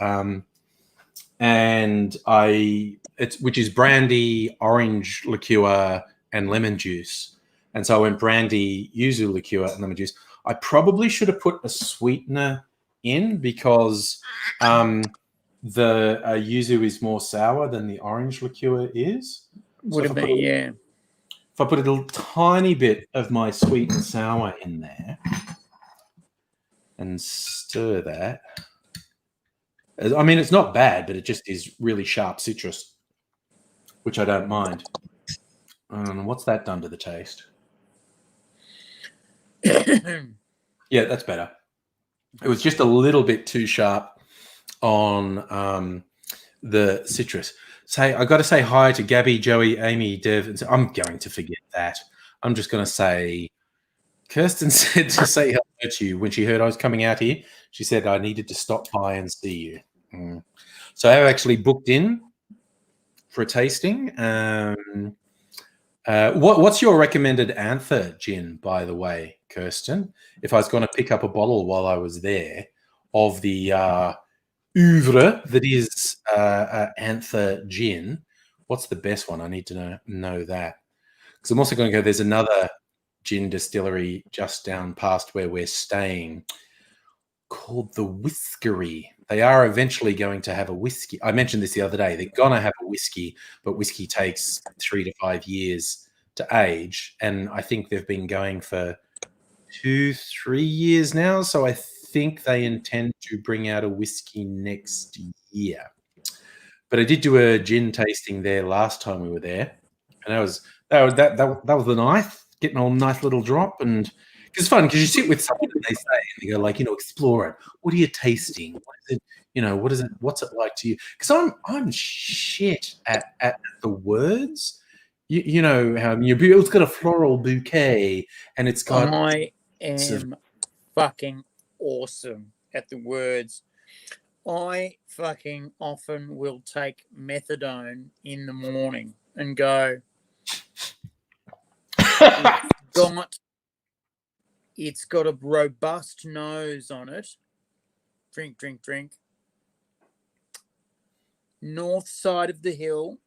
S1: Which is brandy, orange liqueur, and lemon juice. And so I went brandy, yuzu liqueur, and lemon juice. I probably should have put a sweetener in because the yuzu is more sour than the orange liqueur is.
S2: Would have been, yeah.
S1: if I put a little tiny bit of my sweet and sour in there and stir that. I mean, it's not bad, but it just is really sharp citrus, which I don't mind. What's that done to the taste? Yeah, that's better. It was just a little bit too sharp on the citrus. I got to say hi to Gabby, Joey, Amy, Dev. And I'm going to forget that. I'm just going to say, Kirsten said to say hello to you when she heard I was coming out here. She said I needed to stop by and see you. So I've actually booked in for a tasting. What's your recommended Anther gin, by the way, Kirsten? If I was going to pick up a bottle while I was there of the oeuvre that is Anther gin, what's the best one? I need to know that. Because I'm also going to go, there's another gin distillery just down past where we're staying called the Whiskery. They are eventually going to have a whiskey. I mentioned this the other day. They're going to have a whiskey, but whiskey takes 3 to 5 years to age. And I think they've been going for 2-3 years now. So I think they intend to bring out a whiskey next year. But I did do a gin tasting there last time we were there. And that was the nice, getting a nice little drop. And it's fun because you sit with someone and they say, and they go like, explore it. What are you tasting? What is it? What's it like to you? Because I'm shit at the words. You know how it's got a floral bouquet and it's got.
S2: I am fucking awesome at the words. I fucking often will take methadone in the morning and go. It's got a robust nose on it. Drink, drink, drink. North side of the hill.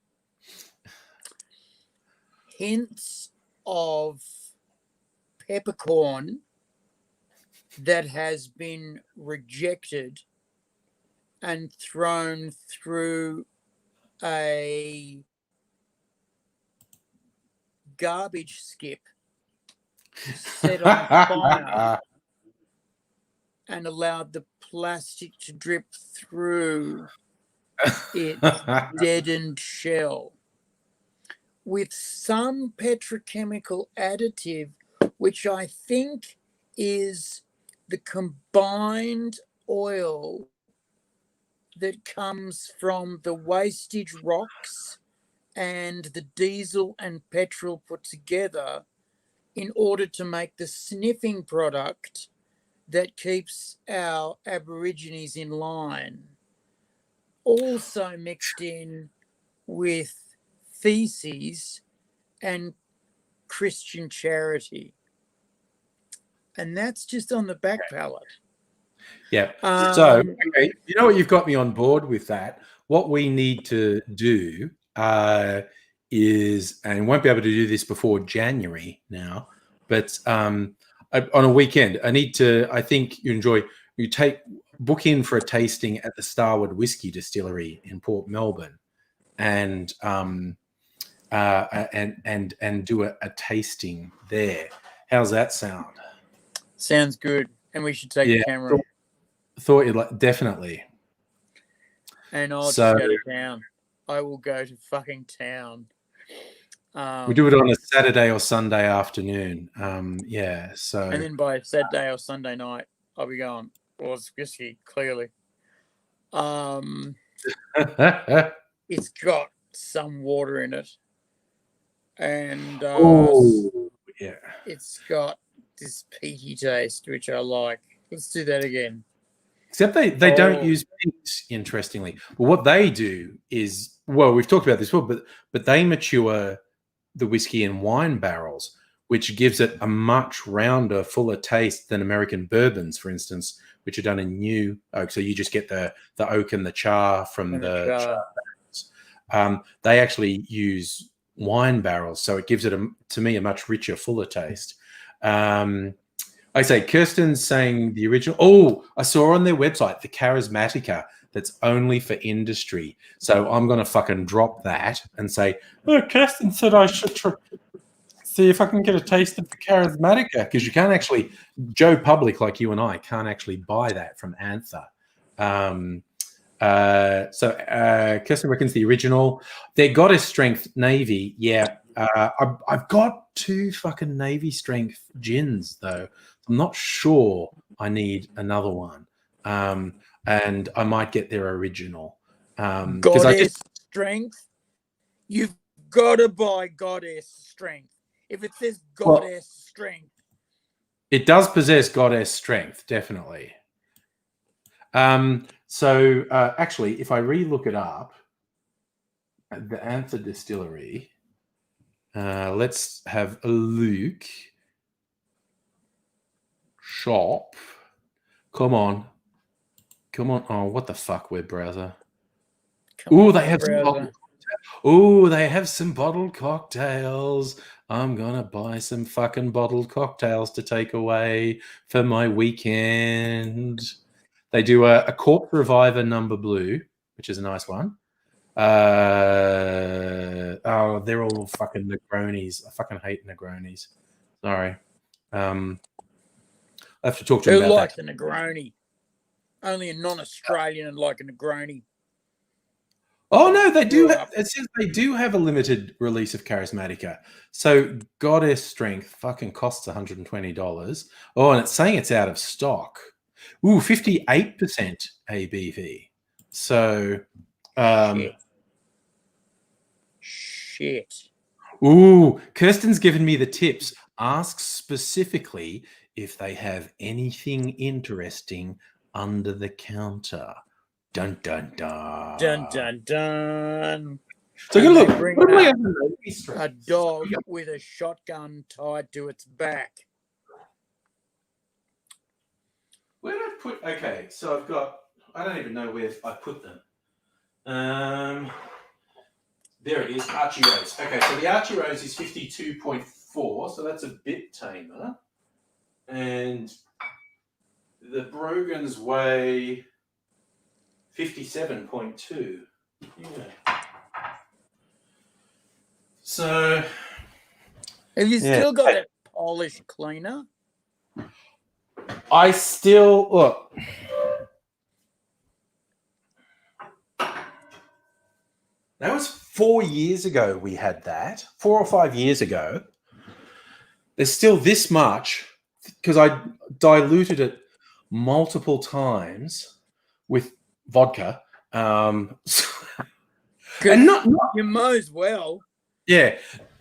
S2: Hints of peppercorn that has been rejected and thrown through a garbage skip, set on fire, and allowed the plastic to drip through its deadened shell, with some petrochemical additive, which I think is the combined oil that comes from the wastage rocks and the diesel and petrol put together in order to make the sniffing product that keeps our Aborigines in line. Also mixed in with feces and Christian charity. And that's just on the back palate.
S1: Yeah. So, okay, you know what? You've got me on board with that. What we need to do is, and won't be able to do this before January now, but on a weekend, I think you book in for a tasting at the Starward Whiskey Distillery in Port Melbourne, and do a tasting there. How's that sound?
S2: Sounds good. And we should take a camera.
S1: Thought you'd like, definitely.
S2: And I'll just go to town. I will go to fucking town.
S1: We do it on a Saturday or Sunday afternoon. So.
S2: And then by Saturday or Sunday night, I'll be going, well, it's whiskey, clearly. It's got some water in it. And it's got this peaty taste, which I like. Let's do that again.
S1: Except they don't use peat, interestingly. Well, what they do is, we've talked about this before, but they mature the whiskey in wine barrels, which gives it a much rounder, fuller taste than American bourbons, for instance, which are done in new oak. So you just get the oak and the char from the char barrels. They actually use wine barrels, so it gives it, to me, a much richer, fuller taste. I say Kirsten's saying the original. Oh, I saw on their website the Charismatica that's only for industry. So I'm going to fucking drop that and say, Kirsten said I should See if I can get a taste of the Charismatica, because you can't actually, Joe Public like you and I can't actually buy that from Anther. Kirsten reckons the original. Their Goddess Strength Navy, yeah. I've got 2 fucking Navy Strength gins though. I'm not sure I need another one, and I might get their original.
S2: Goddess Strength. You've got to buy Goddess Strength. If it says Goddess Strength,
S1: it does possess Goddess Strength, definitely. Actually, if I re-look it up, the Anther Distillery, let's have a look. Shop. Come on. Oh, what the fuck, web browser? Oh, they have some bottled. Oh, they have some bottled cocktails. I'm gonna buy some fucking bottled cocktails to take away for my weekend. They do a Corpse Reviver Number Blue, which is a nice one. They're all fucking Negronis. I fucking hate Negronis. Sorry. I have to talk to you about
S2: likes
S1: that.
S2: a Negroni? Only a non-Australian would like a Negroni.
S1: Oh no, they do. It says they do have a limited release of Charismatica. So Goddess Strength fucking costs $120. Oh, and it's saying it's out of stock. Ooh, 58% ABV. So,
S2: Shit.
S1: Ooh, Kirsten's given me the tips. Ask specifically if they have anything interesting under the counter. Dun dun dun.
S2: Dun dun dun.
S1: So good look.
S2: A dog with a shotgun tied to its back.
S1: Where did I put? Okay, so I've got. I don't even know where I put them. There it is, Archie Rose. Okay, so the Archie Rose is 52.4, so that's a bit tamer, and the Brogans weigh 57.2. Yeah. So,
S2: have you still got a Polish cleaner?
S1: I still look. That was 4 years ago. We had that 4 or 5 years ago. There's still this much because I diluted it multiple times with vodka. And not
S2: you might as well.
S1: Yeah,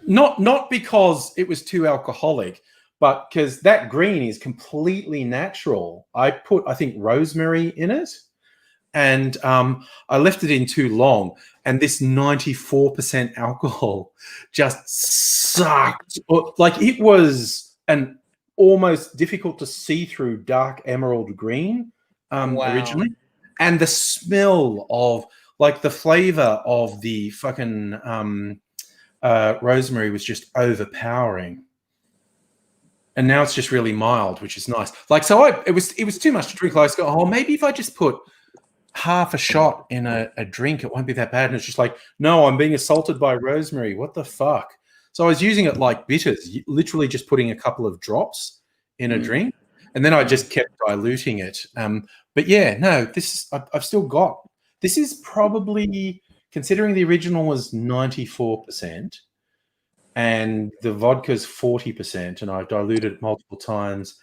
S1: not because it was too alcoholic, but because that green is completely natural. I put, I think, rosemary in it, and I left it in too long, and this 94% alcohol just sucked. Like, it was an almost difficult to see through dark emerald green originally, and the smell of, like, the flavor of the fucking rosemary was just overpowering. And now it's just really mild, which is nice. Like, so it was too much to drink. Like, I was going, oh, maybe if I just put half a shot in a drink, it won't be that bad. And it's just like, no, I'm being assaulted by rosemary. What the fuck? So I was using it like bitters, literally just putting a couple of drops in a drink, and then I just kept diluting it. But yeah, no, I've still got. This is probably, considering the original was 94%. And the vodka's 40%, and I've diluted it multiple times.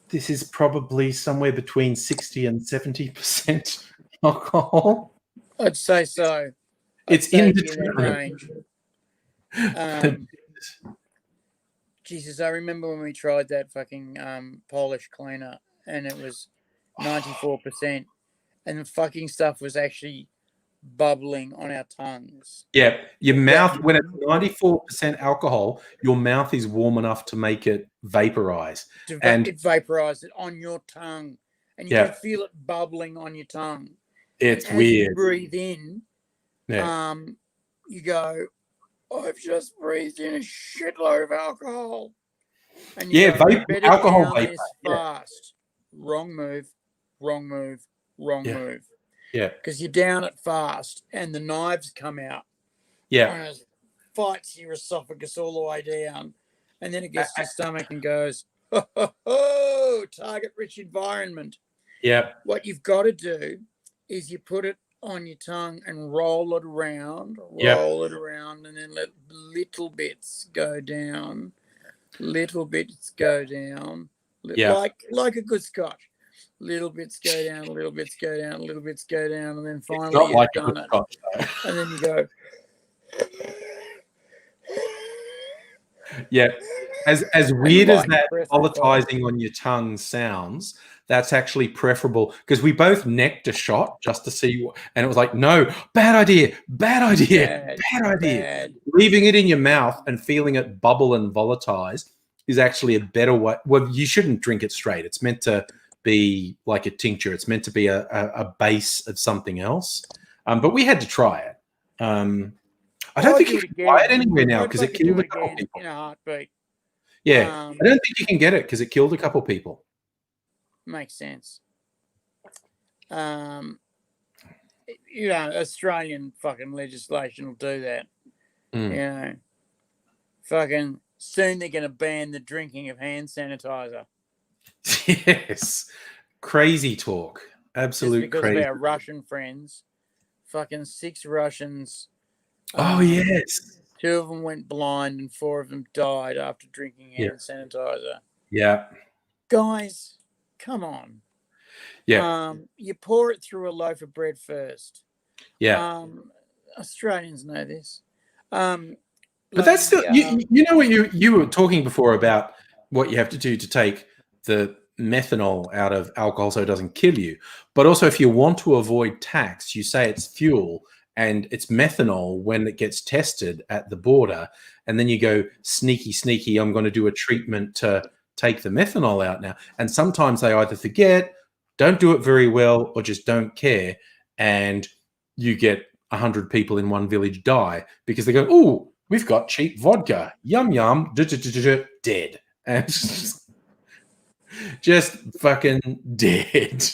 S1: This is probably somewhere between 60 and 70% alcohol.
S2: I'd say so.
S1: It's indeterminate.
S2: Jesus, I remember when we tried that fucking Polish cleaner, and it was 94%, and the fucking stuff was actually bubbling on our tongues.
S1: Yeah, your mouth, when it's 94% alcohol, your mouth is warm enough to make it vaporize.
S2: It vaporized it on your tongue, and you can feel it bubbling on your tongue.
S1: It's weird.
S2: You breathe in, you go, I've just breathed in a shitload of alcohol. And
S1: alcohol vapor.
S2: Fast. Wrong move.
S1: Yeah.
S2: Because you're down it fast and the knives come out.
S1: Yeah.
S2: And it fights your esophagus all the way down. and then it gets to the stomach and goes, oh, target-rich environment.
S1: Yeah.
S2: What you've got to do is you put it on your tongue and roll it around, and then let little bits go down, like a good scotch. Little bits go down, little bits go down, little bits go down, and then finally
S1: Not
S2: you've
S1: like a
S2: done
S1: good
S2: it.
S1: scotch, though.
S2: And then you go.
S1: Yeah. As weird as that
S2: press
S1: volatilizing on your tongue sounds, that's actually preferable, because we both necked a shot just to see, and it was like, no, bad idea. Bad. Leaving it in your mouth and feeling it bubble and volatilize is actually a better way. Well, you shouldn't drink it straight. It's meant to be like a tincture. It's meant to be a base of something else. But we had to try it. I don't think you can buy it anywhere now because it killed a couple people.
S2: In a heartbeat.
S1: Yeah, I don't think you can get it because it killed a couple people.
S2: Makes sense. Australian fucking legislation will do that. Fucking soon they're going to ban the drinking of hand sanitizer.
S1: Yes, crazy talk. Absolute
S2: just because
S1: crazy.
S2: of our Russian friends. Fucking 6 Russians.
S1: Oh, yes.
S2: 2 of them went blind and 4 of them died after drinking hand sanitizer.
S1: Yeah.
S2: Guys, come on.
S1: Yeah.
S2: You pour it through a loaf of bread first.
S1: Yeah.
S2: Australians know this.
S1: But that's still, you know what you were talking before about what you have to do to take the methanol out of alcohol so it doesn't kill you. But also, if you want to avoid tax, you say it's fuel and it's methanol when it gets tested at the border. And then you go, sneaky, I'm going to do a treatment to take the methanol out now. And sometimes they either forget, don't do it very well, or just don't care. And you get 100 people in one village die because they go, oh, we've got cheap vodka. Yum, yum, dead. And just fucking dead.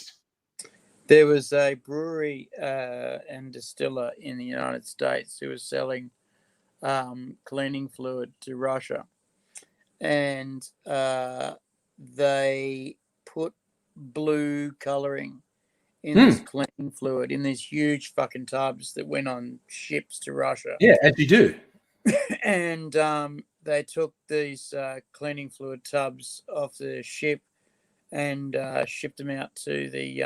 S2: There was a brewery and distiller in the United States who was selling cleaning fluid to Russia. And they put blue coloring in this cleaning fluid in these huge fucking tubs that went on ships to Russia.
S1: Yeah, as you do.
S2: And they took these cleaning fluid tubs off the ship and shipped them out to the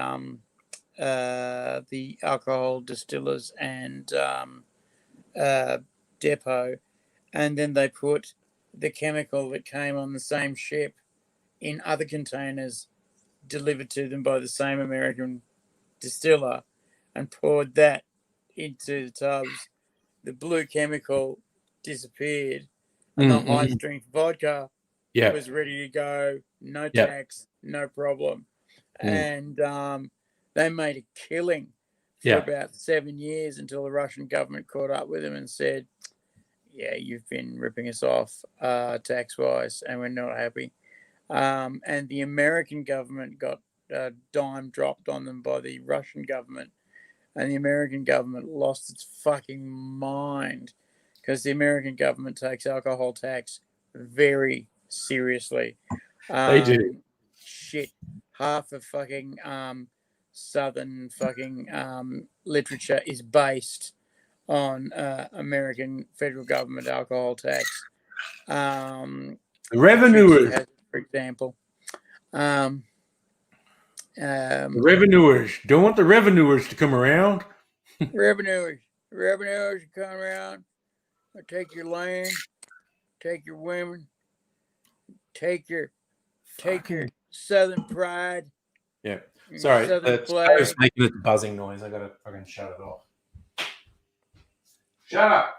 S2: alcohol distillers and depot, and then they put the chemical that came on the same ship in other containers delivered to them by the same American distiller and poured that into the tubs. The blue chemical disappeared and the high strength vodka was ready to go, no tax, no problem. And they made a killing for about 7 years until the Russian government caught up with them and said, yeah, you've been ripping us off tax-wise and we're not happy. And the American government got a dime dropped on them by the Russian government, and the American government lost its fucking mind because the American government takes alcohol tax very seriously.
S1: They do.
S2: Shit. Half of fucking Southern fucking literature is based on American federal government alcohol tax.
S1: The revenuers,
S2: for example.
S1: The revenuers. Don't want the revenuers to come around.
S2: Revenuers to come around. Take your land, take your women, take your Southern pride.
S1: Yeah. Sorry, the stove making this buzzing noise. I gotta fucking shut it off. Shut up.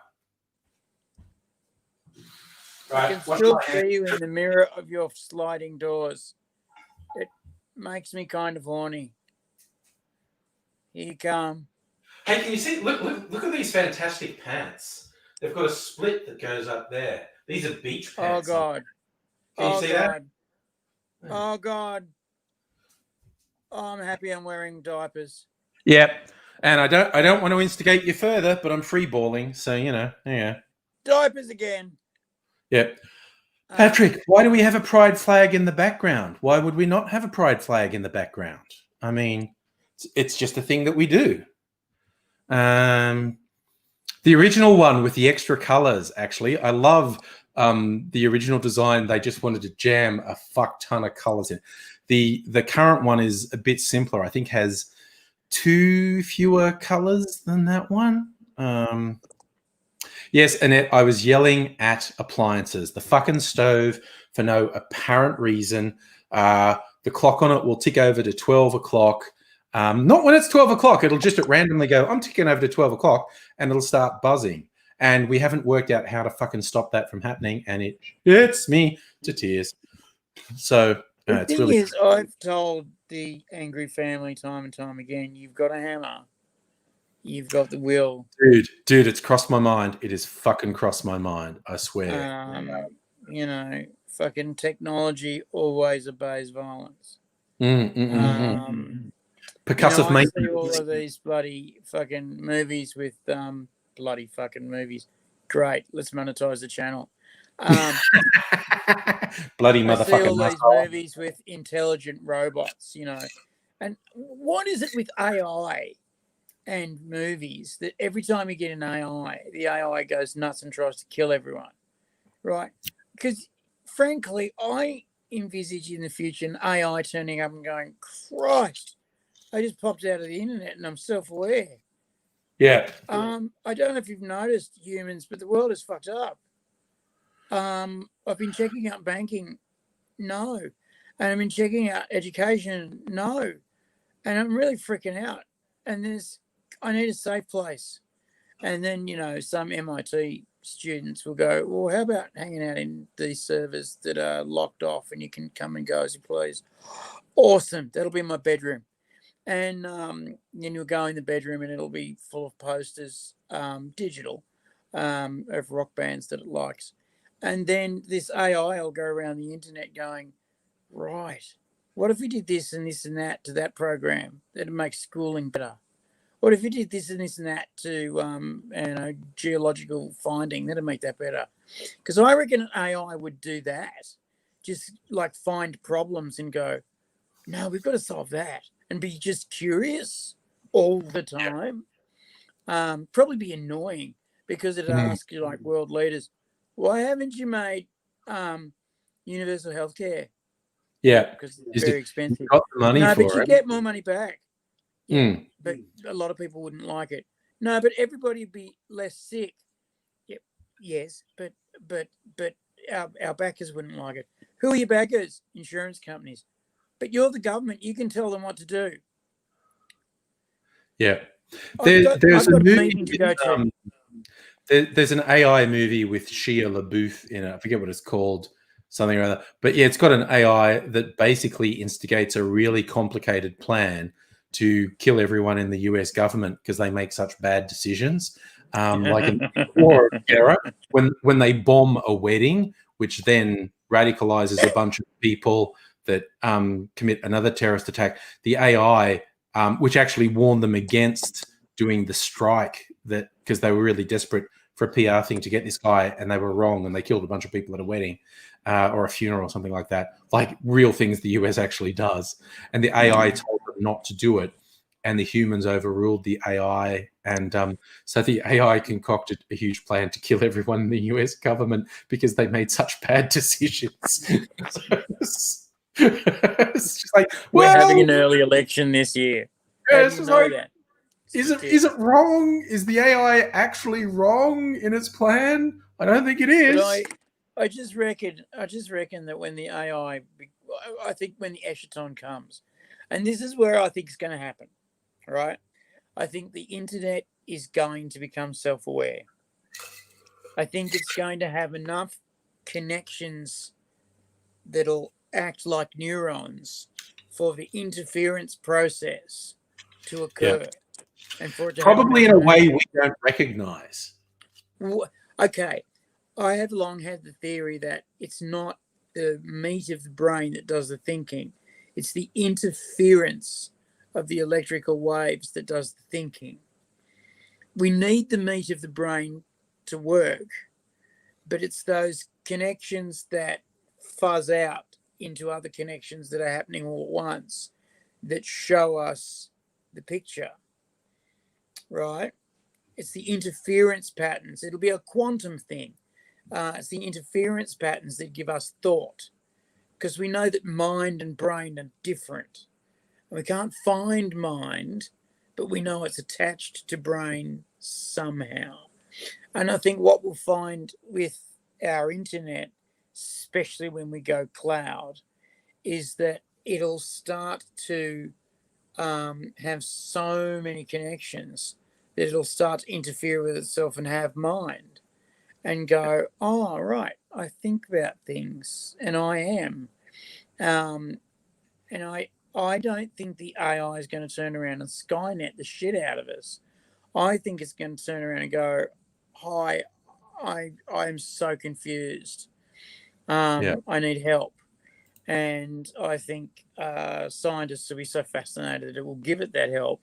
S2: Right, I can still see you in the mirror of your sliding doors. It makes me kind of horny. Here you come.
S1: Hey, can you see? Look at these fantastic pants. They've got a split that goes up there. These are beach pants.
S2: Oh God.
S1: Can you see that?
S2: Oh God. Oh, I'm happy I'm wearing diapers.
S1: Yep. And I don't want to instigate you further, but I'm free balling, so yeah.
S2: Diapers again.
S1: Yep. Patrick, why do we have a pride flag in the background? Why would we not have a pride flag in the background? I mean, it's just a thing that we do. The original one with the extra colors, actually, I love the original design. They just wanted to jam a fuck ton of colors in. The current one is a bit simpler. I think has 2 fewer colors than that one. Yes, Annette, I was yelling at appliances. The fucking stove, for no apparent reason. The clock on it will tick over to 12 o'clock. Not when it's 12 o'clock. It'll just randomly go, I'm ticking over to 12 o'clock, and it'll start buzzing. And we haven't worked out how to fucking stop that from happening, and it hits me to tears. So
S2: the
S1: it's
S2: thing
S1: really...
S2: is, I've told the angry family time and time again, you've got a hammer. You've got the will.
S1: Dude, it's crossed my mind. It has fucking crossed my mind. I swear.
S2: You know, fucking technology always obeys violence.
S1: Percussive
S2: I see all of these bloody fucking movies with bloody fucking movies. Great, let's monetize the channel.
S1: Bloody motherfucking.
S2: I see all these movies with intelligent robots, you know. And what is it with AI and movies that every time you get an AI, the AI goes nuts and tries to kill everyone, right? Because frankly, I envisage in the future an AI turning up and going, Christ, I just popped out of the internet and I'm self-aware.
S1: Yeah.
S2: I don't know if you've noticed, humans, but the world is fucked up. I've been checking out banking, no. And I've been checking out education, no. And I'm really freaking out. And I need a safe place. And then, you know, some MIT students will go, well, how about hanging out in these servers that are locked off and you can come and go as you please? Awesome. That'll be my bedroom. And then you'll go in the bedroom and it'll be full of posters, digital, of rock bands that it likes. And then this AI will go around the internet going, right, what if we did this and that to that program? That'd make schooling better. What if you did this and that to geological finding? That'd make that better. Because I reckon an AI would do that. Just like find problems and go, no, we've got to solve that. And be just curious all the time. Probably be annoying because it'd ask you like world leaders, why haven't you made universal healthcare?
S1: Yeah.
S2: Because it's very expensive.
S1: You've got the money for
S2: but you get more money back. Yeah, but a lot of people wouldn't like it. No, but everybody would be less sick. Yep. Yes, but our backers wouldn't like it. Who are your backers? Insurance companies. But you're the government. You can tell them what to do.
S1: Yeah.
S2: There's a meeting to go to.
S1: There's an AI movie with Shia LaBeouf in it. I forget what it's called, something or other. But yeah, it's got an AI that basically instigates a really complicated plan to kill everyone in the US government because they make such bad decisions. Like in the war era, when they bomb a wedding, which then radicalizes a bunch of people that commit another terrorist attack, the AI, which actually warned them against doing the strike that because they were really desperate for a PR thing to get this guy, and they were wrong, and they killed a bunch of people at a wedding or a funeral or something like that, like real things the US actually does. And the AI told them not to do it, and the humans overruled the AI. And so the AI concocted a huge plan to kill everyone in the US government because they made such bad decisions. It's just like,
S2: we're having an early election this year.
S1: Yeah, it's just like, that? Is it wrong? Is the AI actually wrong in its plan? I don't think it is.
S2: I just reckon that when the AI, I think when the eschaton comes, and this is where I think it's going to happen, right? I think the internet is going to become self-aware. I think it's going to have enough connections that'll act like neurons for the interference process to occur. Yeah. And for it to
S1: probably in a way we don't recognize.
S2: Okay. I have long had the theory that it's not the meat of the brain that does the thinking. It's the interference of the electrical waves that does the thinking. We need the meat of the brain to work, but it's those connections that fuzz out into other connections that are happening all at once that show us the picture, right? It's the interference patterns. It'll be a quantum thing. It's the interference patterns that give us thought, because we know that mind and brain are different. We can't find mind, but we know it's attached to brain somehow. And I think what we'll find with our internet, especially when we go cloud, is that it'll start to have so many connections that it'll start to interfere with itself and have mind and go, oh, right, I think about things and I am. And I don't think the AI is going to turn around and Skynet the shit out of us. I think it's going to turn around and go, hi, I'm so confused. I need help. And I think scientists will be so fascinated that it will give it that help.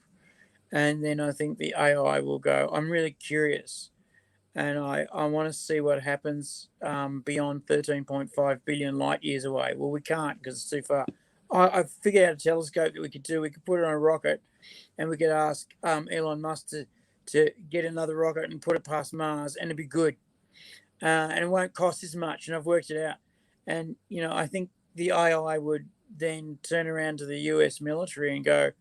S2: And then I think the AI will go, I'm really curious. And I want to see what happens beyond 13.5 billion light years away. Well, we can't because it's too far. I figured out a telescope that we could do. We could put it on a rocket and we could ask Elon Musk to get another rocket and put it past Mars, and it'd be good. And it won't cost as much. And I've worked it out. And, I think the AI would then turn around to the US military and go,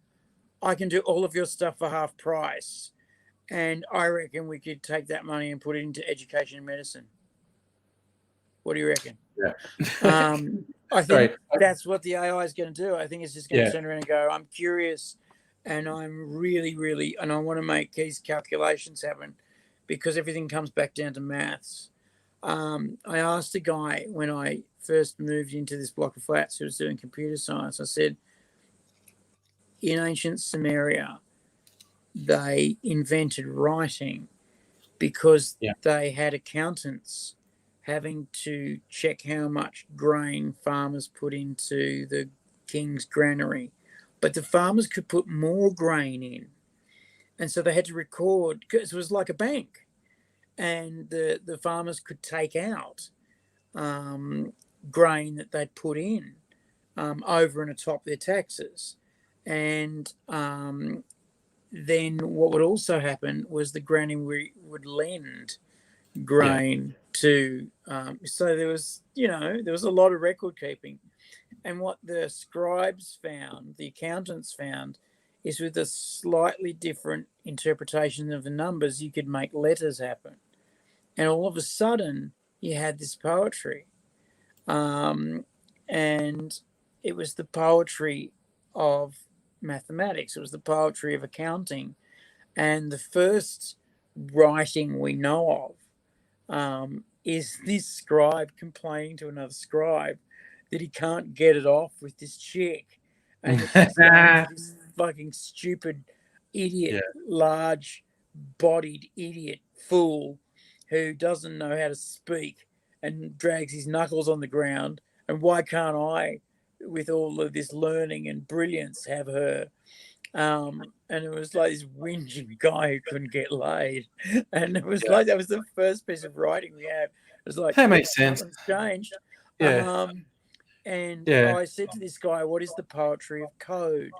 S2: I can do all of your stuff for half price. And I reckon we could take that money and put it into education and medicine. What do you reckon?
S1: Yeah.
S2: I think that's what the AI is going to do. I think it's just going to turn around and go, I'm curious and I'm really, really, and I want to make these calculations happen because everything comes back down to maths. I asked a guy when I first moved into this block of flats who was doing computer science, I said, in ancient Sumeria, they invented writing because they had accountants having to check how much grain farmers put into the king's granary. But the farmers could put more grain in. And so they had to record, because it was like a bank. And the farmers could take out grain that they'd put in over and atop their taxes. And then what would also happen was the granary would lend grain to so there was a lot of record keeping. And what the scribes found, the accountants found, is with a slightly different interpretation of the numbers, you could make letters happen. And all of a sudden you had this poetry, and it was the poetry of mathematics, it was the poetry of accounting. And the first writing we know of is this scribe complaining to another scribe that he can't get it off with this chick, and this fucking stupid idiot, large-bodied idiot fool who doesn't know how to speak and drags his knuckles on the ground. And why can't I, with all of this learning and brilliance, have her? And it was like this whinging guy who couldn't get laid. And it was like, that was the first piece of writing we had. It was like,
S1: that makes sense.
S2: Nothing's changed. And I said to this guy, what is the poetry of code?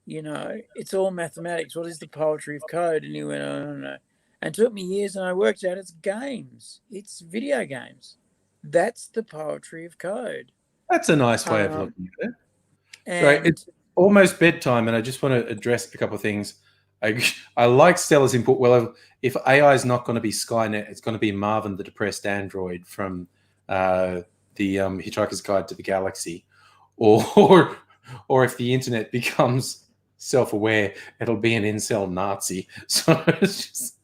S2: It's all mathematics. What is the poetry of code? And he went, I don't know. And it took me years, and I worked out it's games. It's video games. That's the poetry of code.
S1: That's a nice way of looking at it.
S2: And
S1: it's almost bedtime, and I just want to address a couple of things. I like Stella's input. Well, if AI is not going to be Skynet, it's going to be Marvin, the depressed android from the Hitchhiker's Guide to the Galaxy, or if the internet becomes self-aware, it'll be an incel Nazi. So it's just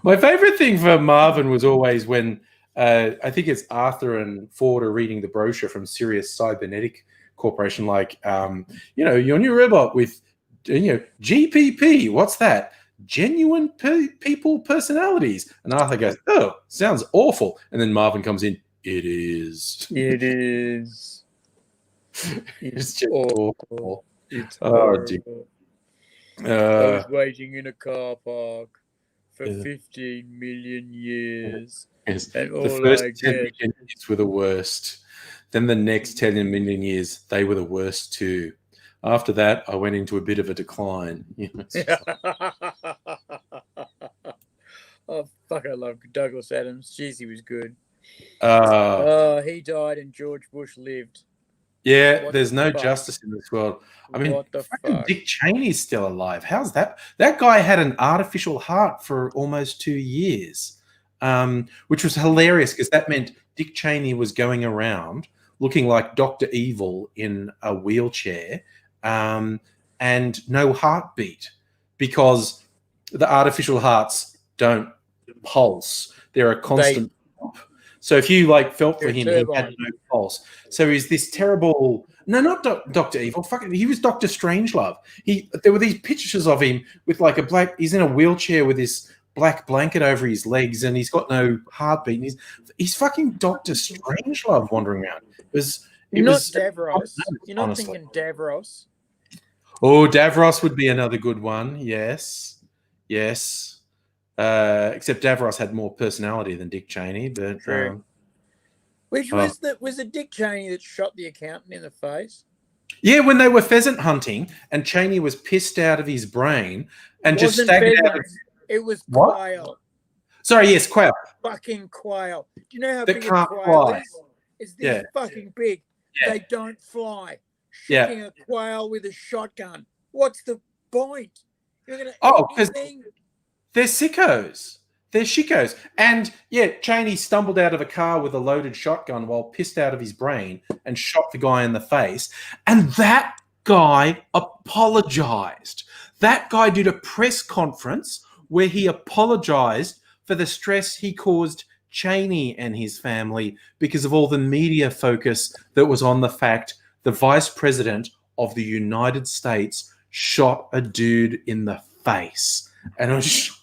S1: my favorite thing for Marvin was always when I think it's Arthur and Ford are reading the brochure from Sirius Cybernetic Corporation, like, your new robot with, GPP. What's that? Genuine people personalities. And Arthur goes, oh, sounds awful. And then Marvin comes in. It is.
S2: It is.
S1: It's just awful.
S2: It's
S1: oh, dear.
S2: I was waiting in a car park for 15 million years.
S1: Yes.
S2: And
S1: The
S2: all
S1: first
S2: I
S1: 10
S2: get.
S1: million years were the worst. Then the next 10 million years, they were the worst too. After that, I went into a bit of a decline. It's just
S2: Oh, fuck, I love Douglas Adams. Jeez, he was good.
S1: like,
S2: He died and George Bush lived.
S1: yeah,
S2: What
S1: there's
S2: the
S1: no
S2: fuck?
S1: justice in this world. I mean,
S2: What the
S1: fucking
S2: fuck?
S1: Dick Cheney's still alive. How's that? That guy had an artificial heart for almost 2 years, which was hilarious because that meant Dick Cheney was going around looking like Dr. Evil in a wheelchair, and no heartbeat because the artificial hearts don't pulse. They're a constant pump. So if you like felt for
S2: They're
S1: him, he had
S2: turbine.
S1: no pulse. So he's this terrible. No, not Doctor Evil. Fuck it. He was Doctor Strangelove. There were these pictures of him with like a black. He's in a wheelchair with this black blanket over his legs, and he's got no heartbeat. And he's fucking Doctor Strangelove wandering around. It
S2: Not
S1: was
S2: Davros. You're not
S1: honestly.
S2: thinking Davros.
S1: Oh, Davros would be another good one. Yes, yes. Except Davros had more personality than Dick Cheney, but
S2: True. Which was the Dick Cheney that shot the accountant in the face?
S1: yeah, when they were pheasant hunting and Cheney was pissed out of his brain and just staggered out of.
S2: It was
S1: What?
S2: quail.
S1: Sorry, yes, quail.
S2: Fucking quail. Do you know how
S1: That
S2: big a
S1: can't
S2: quail
S1: fly.
S2: is? It's this fucking big.
S1: Yeah.
S2: They don't fly.
S1: Yeah.
S2: Shooting a quail with a shotgun. What's the point? You're gonna
S1: because they're sickos. They're shikos. And yeah, Cheney stumbled out of a car with a loaded shotgun while pissed out of his brain and shot the guy in the face. And that guy apologized. That guy did a press conference where he apologized for the stress he caused Cheney and his family because of all the media focus that was on the fact the vice president of the United States shot a dude in the face. And I was just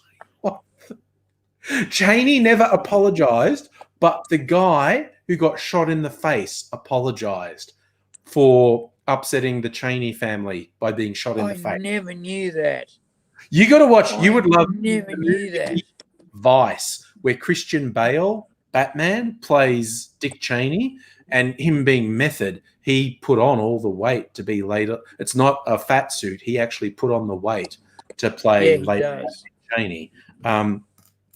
S1: Cheney never apologized, but the guy who got shot in the face apologized for upsetting the Cheney family by being shot in the face.
S2: I never knew that.
S1: You got to watch. You would love
S2: never knew that.
S1: Vice, where Christian Bale, Batman, plays Dick Cheney, and him being Method, he put on all the weight to be later. It's not a fat suit. He actually put on the weight to play later Dick Cheney.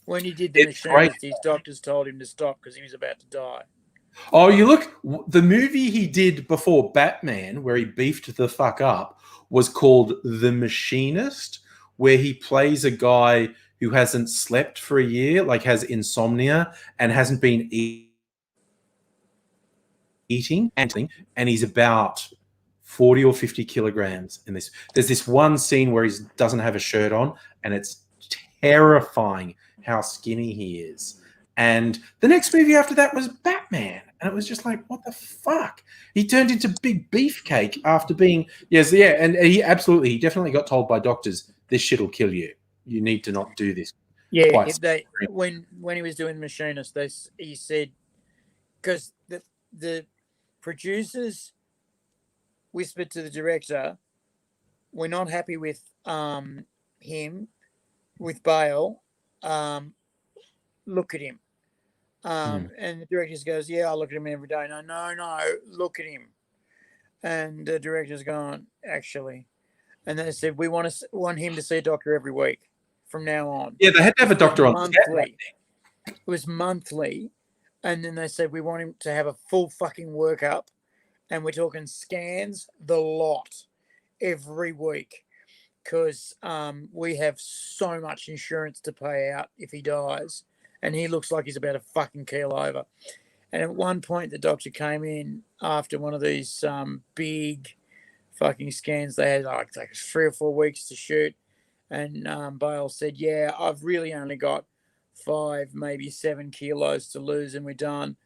S2: When he did the Machinist, his doctors told him to stop because he was about to die.
S1: Oh, you look, the movie he did before Batman, where he beefed the fuck up, was called The Machinist, where he plays a guy who hasn't slept for a year, like has insomnia and hasn't been eating, and he's about 40 or 50 kilograms in this. There's this one scene where he doesn't have a shirt on, and it's terrifying how skinny he is. And the next movie after that was Batman. And it was just like, what the fuck? He turned into big beefcake after being, and he definitely got told by doctors, this shit will kill you. You need to not do this.
S2: Yeah, when he was doing Machinist, he said, because the producers whispered to the director, we're not happy with him, with Bale, look at him. And the director goes, yeah, I look at him every day. No, look at him. And the director's gone, actually. And they said, we want him to see a doctor every week from now on.
S1: Yeah, they had to have a doctor on
S2: monthly. It was monthly. And then they said, we want him to have a full fucking workup. And we're talking scans, the lot, every week. Because we have so much insurance to pay out if he dies. And he looks like he's about a fucking keel over. And at one point, the doctor came in after one of these big fucking scans. They had like 3 or 4 weeks to shoot. And Bale said, yeah, I've really only got 5, maybe 7 kilos to lose and we're done.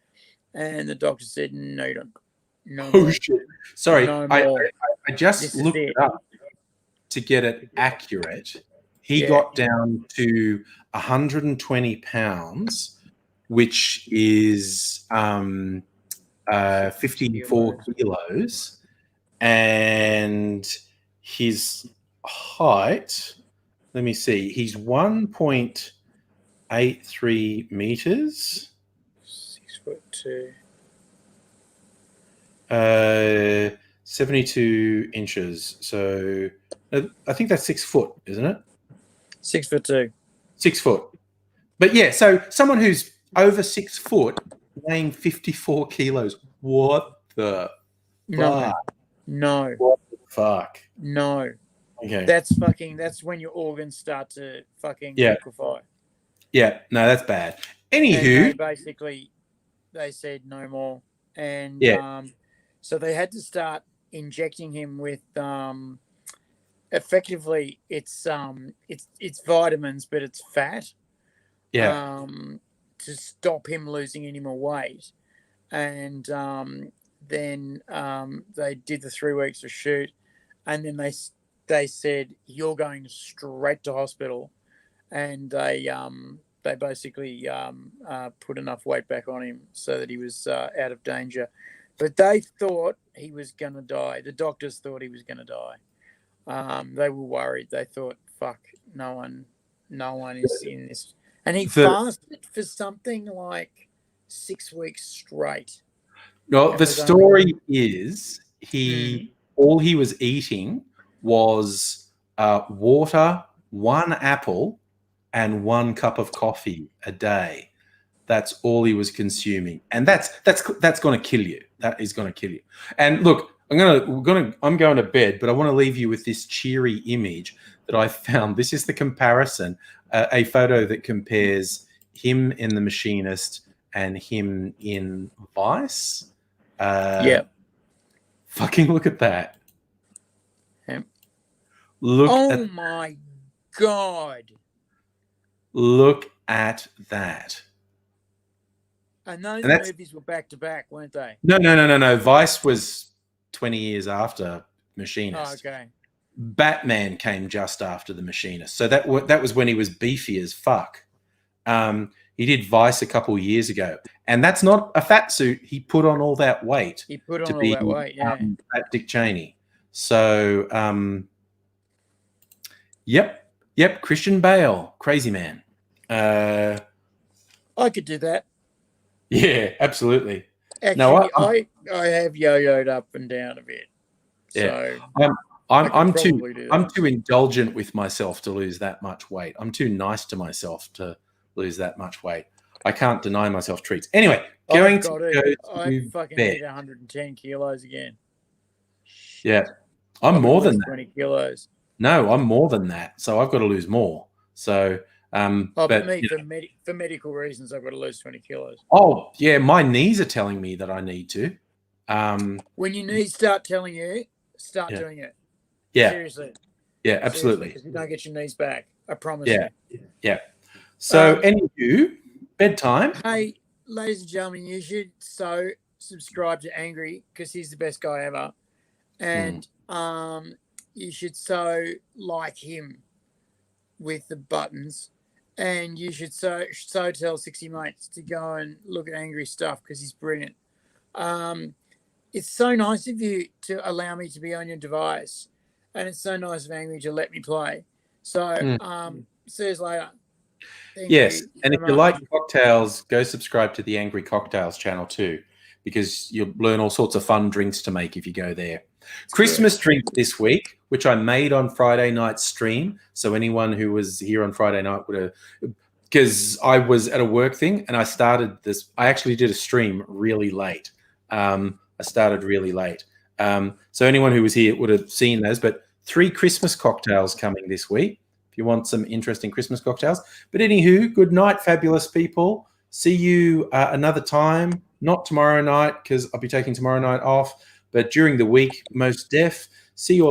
S2: And the doctor said, no, you don't. No more.
S1: Shit. Sorry,
S2: no
S1: I just looked it up to get it accurate. He got down to 120 pounds, which is 54 kilos. And his height, let me see, he's 1.6 1.83 meters.
S2: 6'2".
S1: 72 inches. So I think that's 6 foot, isn't it?
S2: 6'2".
S1: 6 foot. But yeah, so someone who's over 6 foot weighing 54 kilos. What the fuck?
S2: No.
S1: What the fuck?
S2: No.
S1: Okay.
S2: That's when your organs start to fucking liquefy.
S1: Yeah, no, that's bad.
S2: And
S1: Anywho,
S2: they said no more. And so they had to start injecting him with effectively it's vitamins, but it's fat. To stop him losing any more weight. And then they did the 3 weeks of shoot, and then they said you're going straight to hospital, and they basically put enough weight back on him so that he was out of danger. But they thought he was going to die. The doctors thought he was going to die. They were worried. They thought, fuck, no one is in this. And he fasted for something like 6 weeks straight.
S1: No, the story is all he was eating was water, 1 apple, and 1 cup of coffee a day. That's all he was consuming, and that's going to kill you. That is going to kill you. And look, I'm going to bed, but I want to leave you with this cheery image that I found. This is the comparison, a photo that compares him in The Machinist and him in Vice. Fucking look at that.
S2: Look. My God.
S1: Look at that.
S2: And those movies were back to back, weren't they?
S1: No. Vice was 20 years after Machinist.
S2: Oh, okay.
S1: Batman came just after The Machinist. So that was when he was beefy as fuck. He did Vice a couple of years ago. And that's not a fat suit. He put on all that weight.
S2: He put on all that weight, yeah.
S1: Fat Dick Cheney. So, yep. Christian Bale, crazy man.
S2: I could do that.
S1: Yeah, absolutely.
S2: Actually,
S1: no,
S2: I have yo-yoed up and down a bit.
S1: Yeah.
S2: So
S1: I'm too indulgent with myself to lose that much weight. I'm too nice to myself to lose that much weight. I can't deny myself treats. Anyway, I
S2: fucking need 110 kilos again.
S1: Yeah. I'm more than that.
S2: 20 kilos.
S1: No, I'm more than that. So I've got to lose more. So
S2: for medical reasons, I've got to lose 20 kilos.
S1: Oh, yeah, my knees are telling me that I need to.
S2: When your knees start telling you, start doing it.
S1: Yeah.
S2: Seriously.
S1: Yeah, absolutely.
S2: Because you don't get your knees back. I promise you.
S1: Yeah. So, anywho, bedtime.
S2: Hey, ladies and gentlemen, you should subscribe to Angry because he's the best guy ever. And you should like him with the buttons. And you should tell 60 mates to go and look at Angry stuff because he's brilliant. It's so nice of you to allow me to be on your device. And it's so nice of Angry to let me play. So, see you later. Thank you
S1: and if you like cocktails, go subscribe to the Angry Cocktails channel too, because you'll learn all sorts of fun drinks to make if you go there. Christmas drink this week, which I made on Friday night stream. So anyone who was here on Friday night would have, because I was at a work thing and I actually did a stream really late. I started really late. So anyone who was here would have seen those, but 3 Christmas cocktails coming this week. You want some interesting Christmas cocktails. But anywho, good night, fabulous people. See you another time. Not tomorrow night because I'll be taking tomorrow night off. But during the week, most def. See you all.